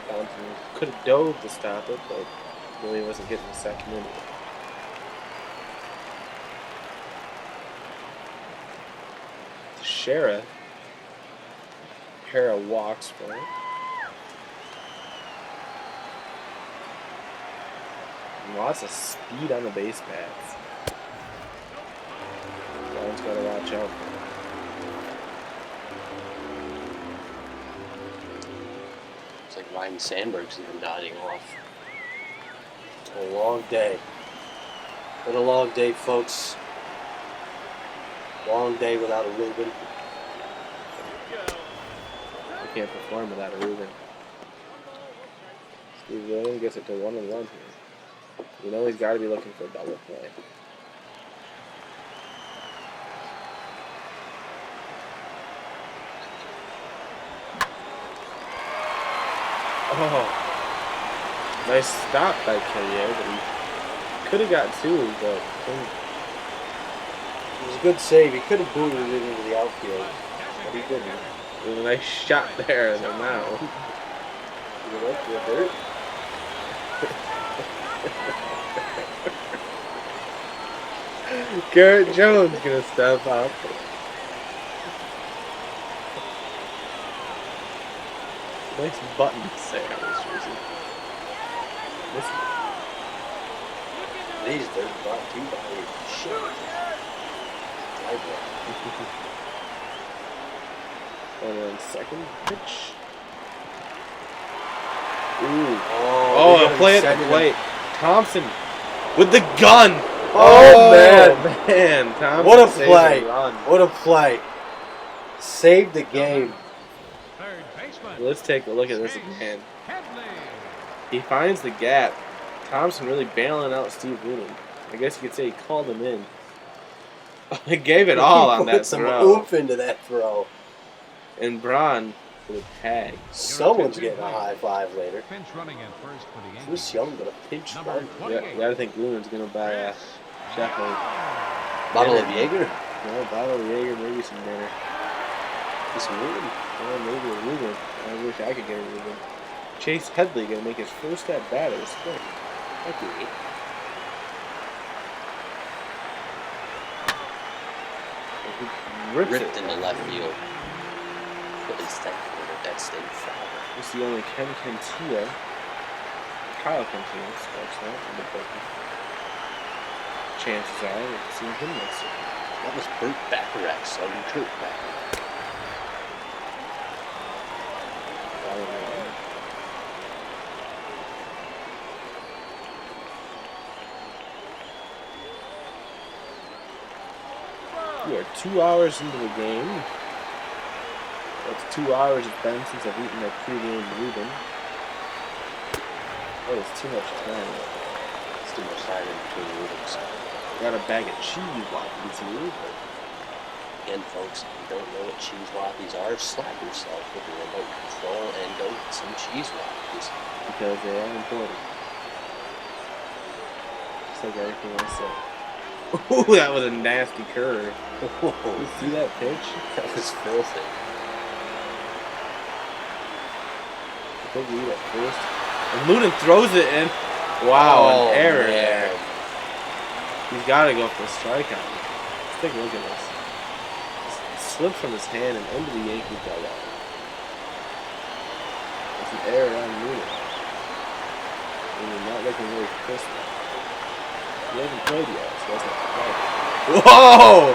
Thompson could have dove to stop it, but really wasn't getting the second inning. Teixeira. Hera walks for it. Lots of speed on the base paths. Brown's got to watch out. It's like Ryan Sandberg's even nodding off. A long day. Been a long day, folks. Long day without a Ruben. You can't perform without a Ruben. Steve Williams gets it to 1-1 here. You know he's got to be looking for a double play. Oh, nice stop by Killier, but he could have got two, but couldn't. It was a good save. He could have booted it into the outfield, but he didn't. It was a nice shot there in the mound. You know, to the dirt. Garrett Jones gonna step up. Nice button there on this jersey. These dirt brought to you by shit. And then second pitch. Ooh. Oh, A play at the plate. Thompson with the gun. Oh, man. Thompson what a saved play. the run. What a play. Saved the game. Third baseman. Let's take a look at this again. Headley. He finds the gap. Thompson really bailing out Steve Lunan. I guess you could say he called him in. He gave it all on He that put some throw. oomph into that throw. And Braun for the tag. Someone's getting a high five later. Pinch running at first for the Yankees. Bruce Young got a pinch Number run. 28. You gotta think Lunan's gonna buy a Sheffield. Bottle of Jaeger. No, bottle of Jaeger, maybe some dinner. Some Ruben. Oh, maybe a Ruben. I wish I could get a Ruben. Chase Headley gonna make his first at bat of the spring. Thank you. He ripped Ripped it. into left field. But it's thankful that that stayed foul. This is the only Ken Cantia. Kyle Cantia starts that in the bullpen. Chances are we'll see him next year. That was Burt Bacharach's son, Kurt Bacharach. We are 2 hours into the game. That's 2 hours it's been since I've eaten that pregame Reuben. Oh, it's too much time. It's too much time in between the Rubens. Got a bag of cheese waffles here. Again, folks, if you don't know what cheese waffles are, slap yourself with the remote control and go get some cheese waffles. Because they are important. Just like everything I said. Ooh, that was a nasty curve. You see that pitch? That was filthy. I think we eat at first. And Lunan throws it in. Wow, an error man. there. He's got to go for a strikeout. Let's take a look at this. It slipped from his hand and into the Yankee dugout. It's an error on Lunan. Lunan not looking really crisp. He hasn't played yet, so that's not play. Whoa!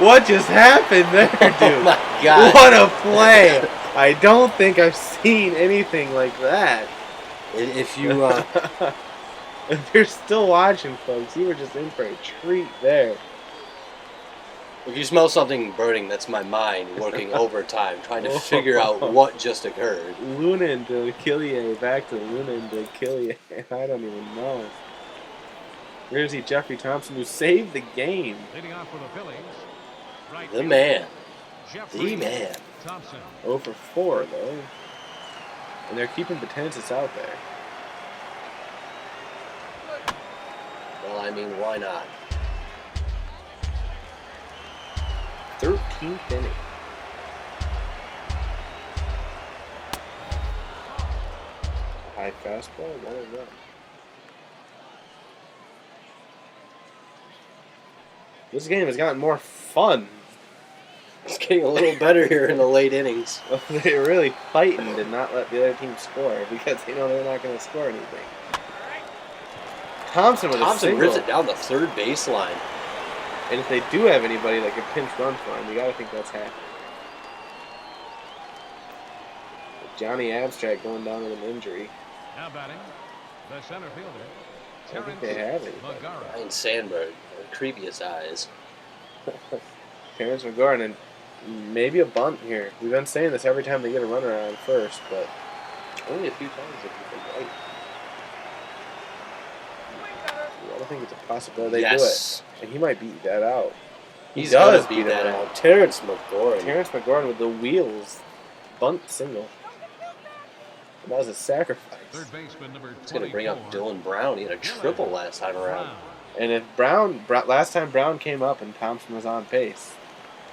What just happened there, dude? Oh my God. What a play! I don't think I've seen anything like that. If you, If you're still watching, folks, you were just in for a treat there. if you smell something burning, that's my mind working overtime, trying to figure out what just occurred. Lunan to Killier, back to Lunan to Killier. I don't even know. Where is he? Jeffrey Thompson, who saved the game. Leading off for the Phillies. Right The fielder, man. Jeffrey The man. Thompson. 0 for 4, though. And they're keeping Betances out there. Well, I mean, why not? 13th inning. High fastball, 1-1. This game has gotten more fun. It's getting a little better here in the late innings. They're really fighting to not let the other team score because they know they're not going to score anything. Thompson with a Thompson single. rips it down the third baseline. And if they do have anybody that can pinch run for him, you got to think that's happening. With Johnny Abstract going down with an injury. Now batting, the center fielder, I don't think Terrence they have anybody. McGarra. Ryan Sandberg, creepiest eyes. Terrence McGarren, and maybe a bunt here. We've been saying this every time they get a runner on first, but Only a few times if you can right. I don't think it's a possibility they Yes. do it. And he might beat that out. He's does gonna beat beat that him out. Terrence McGarra. Terrence McGarren with the wheels. Bunt single. And that was a sacrifice. Third baseman number 24. It's gonna bring up Dylan Brown. He had a triple last time around. Brown. And if last time Brown came up and Thompson was on pace,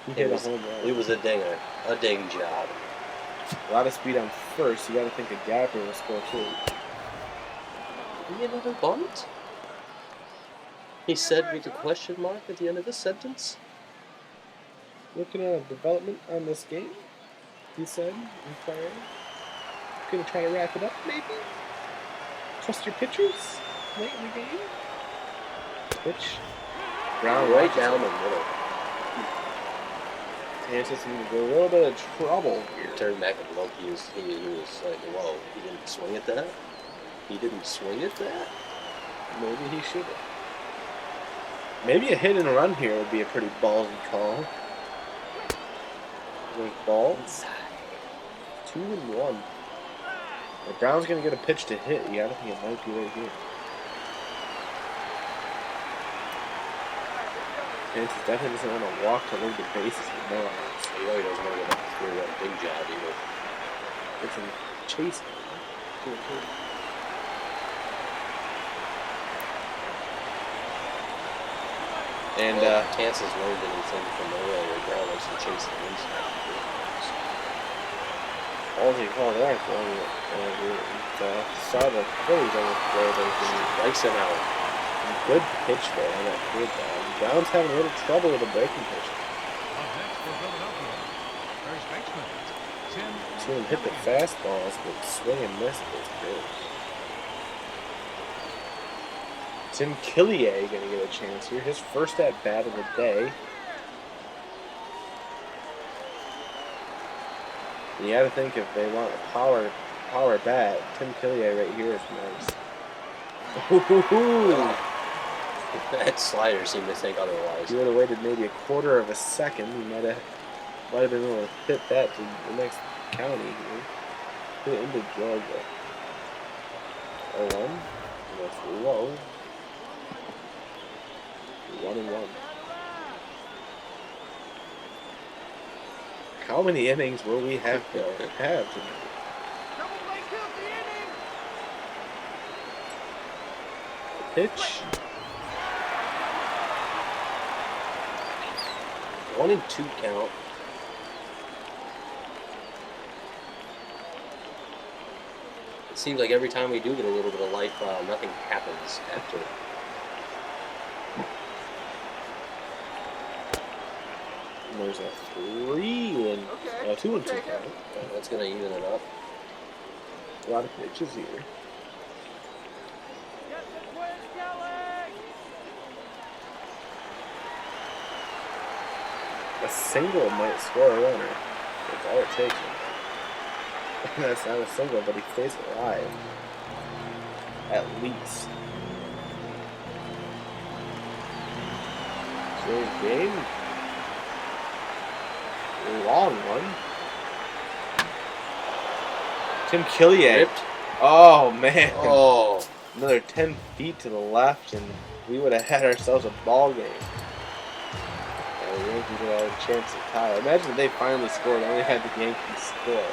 he hit a home run. It was a dinger. A ding job. A lot of speed on first. You got to think a gapper will score too. Maybe another bunt? He said with a question mark at the end of the sentence. Looking at a development on this game, he said, inquiring. Gonna try to wrap it up, maybe? Trust your pitchers late in the game? Pitch. Brown Right watches down it. the middle. Kansas seems to go a little bit of trouble here. Turned back and looked. He was like, whoa, he didn't swing at that? He didn't swing at that? Maybe he should have. Maybe a hit and run here would be a pretty ballsy call. With ball. 2-1. If Brown's going to get a pitch to hit, you got to think it might be right here. Kansas definitely doesn't want to walk to load the bases with no outs. He really doesn't want to get a three-run big job either. It's a chase. 2-2. And Kansas learned anything from earlier. Brown likes to chase the inside. all they call that, saw the Phillies on the throw. Strikes him out. Good pitch there on that curveball. Brown's having a little trouble with the breaking pitch. Up next for Philadelphia, first baseman, Tim. See him hit the fastballs, but swing and miss is good. Tim Killier gonna get a chance here. His first at bat of the day. You gotta think if they want a power bat, Tim Killier right here is nice. Ooh. That slider seemed to think otherwise. If you would have waited maybe a quarter of a second, you might have been able to hit that to the next county here. Put it into Georgia. 0-1. That's low. 1-1. How many innings will we have tonight? Double play kills the inning. Pitch. 1-2 count. It seems like every time we do get a little bit of life, nothing happens after. And there's a 3 and Okay, 2 and 2 okay, count. That's going to even it up. A lot of pitches here. Get the twin, Kelly. A single might score a runner. That's all it takes. That's not a single, but he stays alive. At least. So game. Long one. Tim Killier. Ripped. Oh, man. Oh. Another 10 feet to the left, and we would have had ourselves a ball game. The Yankees would have had a chance to tie. Imagine if they finally scored. Only had the Yankees score.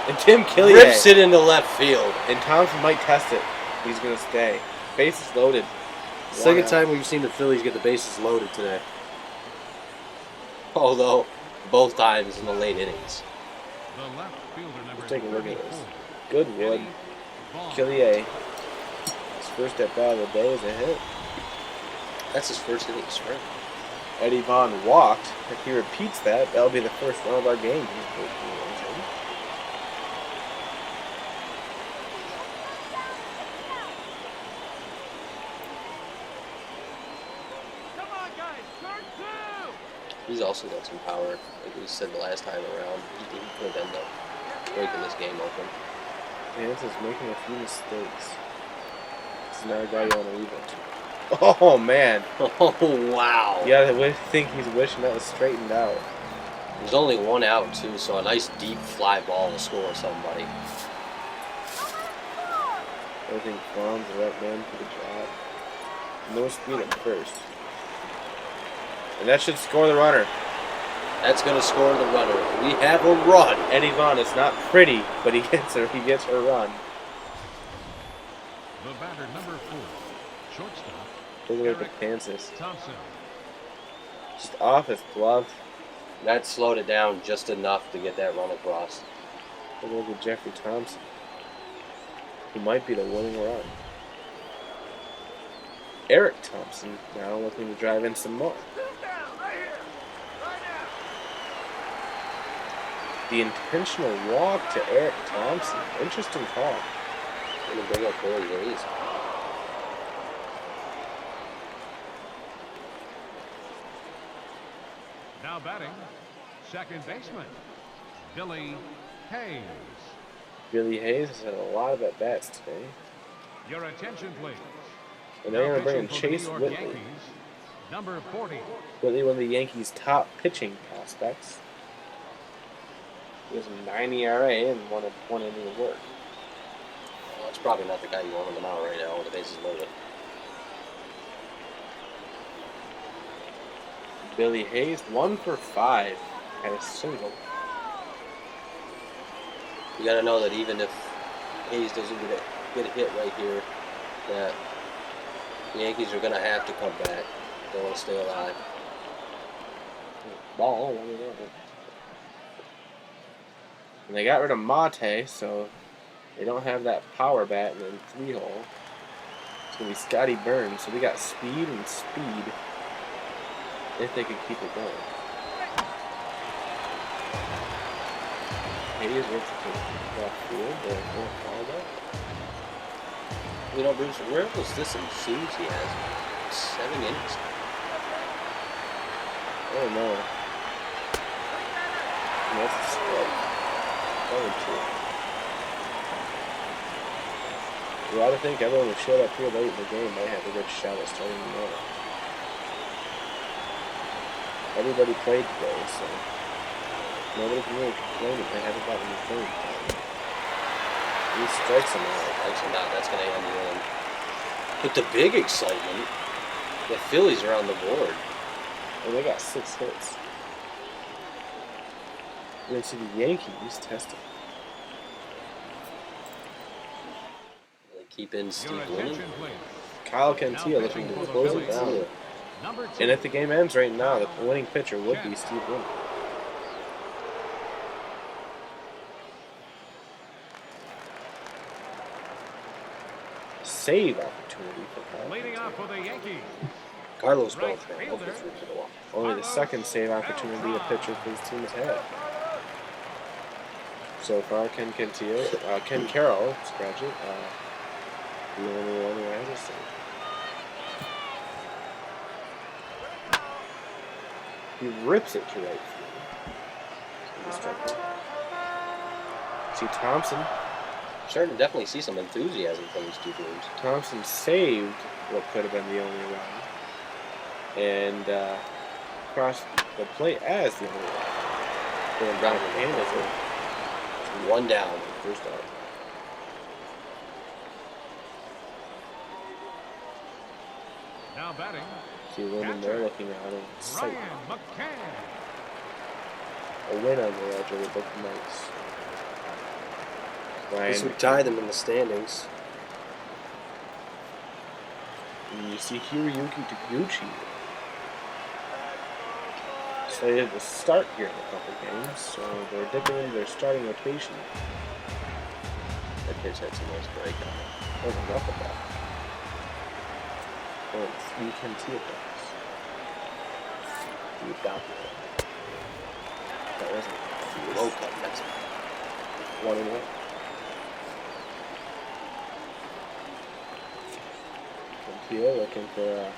And Tim Killier. Rips it into left field. And Thompson might test it. He's going to stay. Bases loaded. Second 1 out. time we've seen the Phillies get the bases loaded today. Although, both times in the late innings. The left fielder number Take a look at this. 34, Goodwood. Eddie Vaughn. Killier. His first at bat of the day is a hit. That's his first inning of spring. Eddie Vaughn walked. If he repeats that, that'll be the first one of our game. He's also got some power. Like we said the last time around, he could end up breaking this game open. Vance is making a few mistakes. This is not a guy you want to leave it to. Oh, man. Oh, wow. You gotta think he's wishing that was straightened out. There's only one out, too, so a nice deep fly ball to score somebody. I think Vaughn's the right man for the job. No speed at first. And that should score the runner. That's going to score the runner. We have a run. Eddie Vaughn is not pretty, but he gets a run. The batter, number 4, shortstop. Look at the Kansas. Thompson. Just off his glove. That slowed it down just enough to get that run across. Look at Jeffrey Thompson. He might be the winning run. Eric Thompson now looking to drive in some more. The intentional walk to Eric Thompson. Interesting call. Going to bring up Billy Hayes. Now batting, second baseman, Billy Hayes. Billy Hayes has had a lot of at-bats today. Your attention, please. And they're going to bring in Pitching for the Chase New York Whitley. Yankees, number 40. Whitley, one of the Yankees' top pitching prospects. He has a 9 ERA and one inning of work. Well, that's probably not the guy you want on the mound right now with the bases loaded. Billy Hayes, 1 for 5, had a single. You got to know that even if Hayes doesn't get a hit right here, that the Yankees are going to have to come back. They want to stay alive. Ball, and they got rid of Mate, so they don't have that power bat in the 3-hole. It's going to be Scotty Burns, so we got speed and speed if they could keep it going. Hayes works to left field, but won't follow that. You know, Bruce, where was this enthusiasm? 7 innings. Oh no. That's a strike. Only 2. Well, I think everyone who showed up here late in the game might have a good shot at starting tomorrow. Everybody played today, so nobody can really complain if they haven't gotten the thing. He strikes him out. That's going to end the inning. But the big excitement, the Phillies are on the board. And they got 6 hits. And then see the Yankees testing. They keep in Your Steve Winning. attention, please. Kyle Cantillo looking to close it down. Number 2. And if the game ends right now, the winning pitcher would be Steve Winning. Save opportunity for Kyle. Leading off for the Yankees. Carlos Right Beltran. fielder. Only the second save opportunity a pitcher for his team has had. So far, Ken Carroll, scratch it, the only one who has a save. He rips it to right field. See Thompson. Starting to definitely see some enthusiasm from these two teams. Thompson saved what could have been the only run. And crossed the plate as the only run. Going down the hand as it. 1 down. First out. Now batting, See Lyndon there looking out of sight. Ryan McCann. A win on the edge of the book nice. This Ryan, would tie them in the standings. and you see Hiroyuki Taguchi slated to start here in a couple games, so they're dipping into their starting rotation. That pitch had some nice break on it. There's enough of that. Oh, 3 Kentia balls. You adopted it. That wasn't Low cut, that's it. 1 and 1. Kentia looking for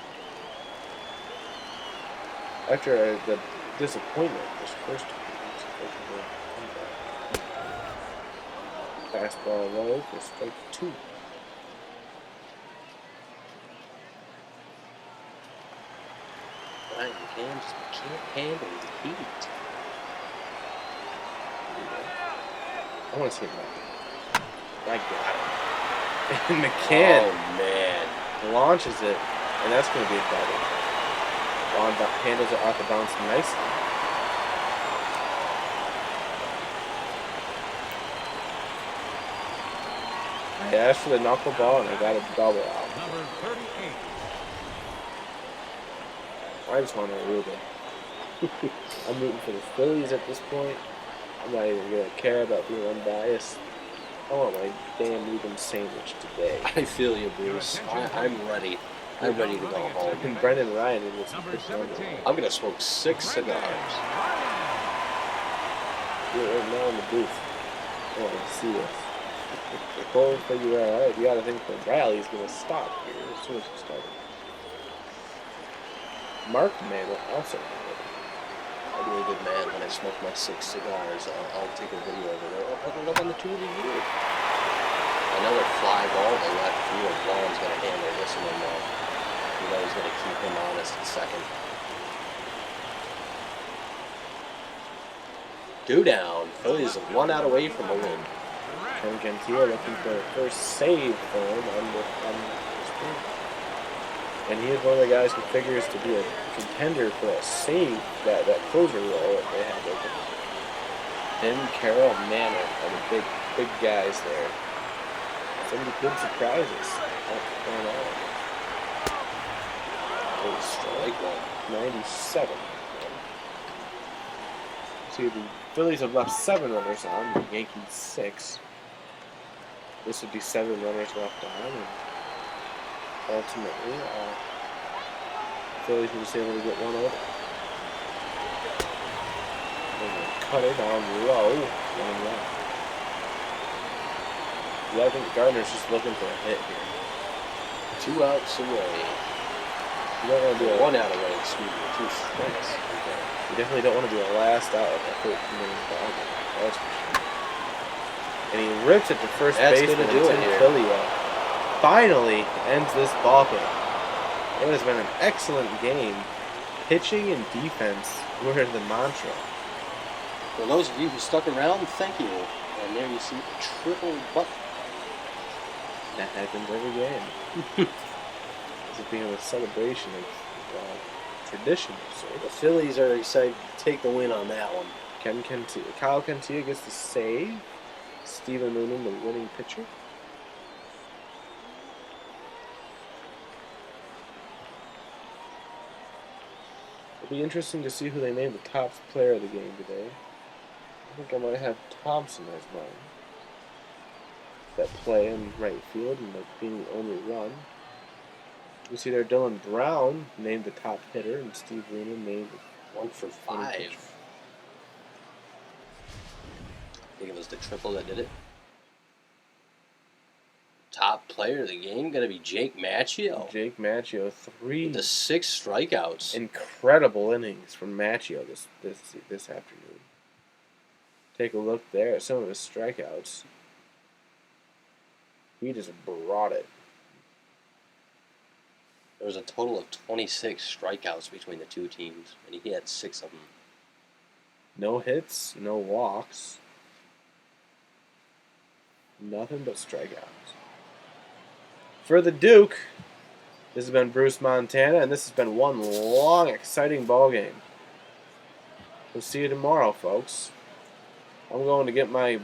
after the disappointment this first time. Fastball low for strike 2. Ryan McCann just can't handle the heat. I want to see it back. I got it. And McCann Oh, man. launches it, and that's going to be a double. Vaughn handles it off the bounce nicely. I asked for the knuckleball, and I got a double out. Number 38. I just want to Aruba. I'm rooting for the Phillies at this point. I'm not even going to care about being unbiased. I want my damn Reuben sandwich today. I feel you, Bruce. I'm ready. I'm ready to go home. And Brendan Ryan in this Number quick number. 17. I'm going to smoke 6 cigars. You're right now in the booth. I want to see this. Cole figure out, alright, you got to think that Riley's going to stop here as soon as he started. Mark Mantle also. I'll be a good man when I smoke my 6 cigars. I'll take a video of it. I'll put it up on the Tour of the Year. Another fly ball to left field. Vaughn's going to handle this one though. You know he's going to keep him honest at second. 2 down. Phillies 1 out away from a win. Ken Cantillo looking for a first save for him on the screen. And he is one of the guys who figures to be a contender for a save, that closer role that they have open. Him, Carroll, Manor are the big guys there. Some of the good surprises going on. Oh, strike one. 97. See, the Phillies have left 7 runners on, the Yankees 6. This would be 7 runners left on, and ultimately, the Phillies were just able to get one over. And they cut it on low, 1 left. Yeah, I think Gardner's just looking for a hit here. 2 outs away. You don't want to do a 1 out away, excuse me. 2 strikes. You definitely don't want to be the last out of a 13-inning ball game. That's for sure. And he rips it to first baseman. That's gonna do it here. Filio finally ends this ball game. It has been an excellent game. Pitching and defense were the mantra. For those of you who stuck around, thank you. And there you see a triple butt. That happens every game. It's being a celebration of tradition. So The Phillies are excited to take the win on that one. Kyle Cantillo gets the save. Steven Noonan, the winning pitcher. It'll be interesting to see who they name the top player of the game today. I think I might have Thompson as mine. That play in right field and that being the only run. You see there Dylan Brown named the top hitter and Steve Noonan named 1 for 5. I think it was the triple that did it. Top player of the game going to be Jake Macchio. Jake Macchio, 3 with the 6 strikeouts. incredible innings from Macchio this afternoon. Take a look there at some of his strikeouts. He just brought it. There was a total of 26 strikeouts between the two teams, and he had 6 of them. No hits, no walks. Nothing but strikeouts. For the Duke, this has been Bruce Montana, and this has been one long, exciting ball game. We'll see you tomorrow, folks. I'm going to get my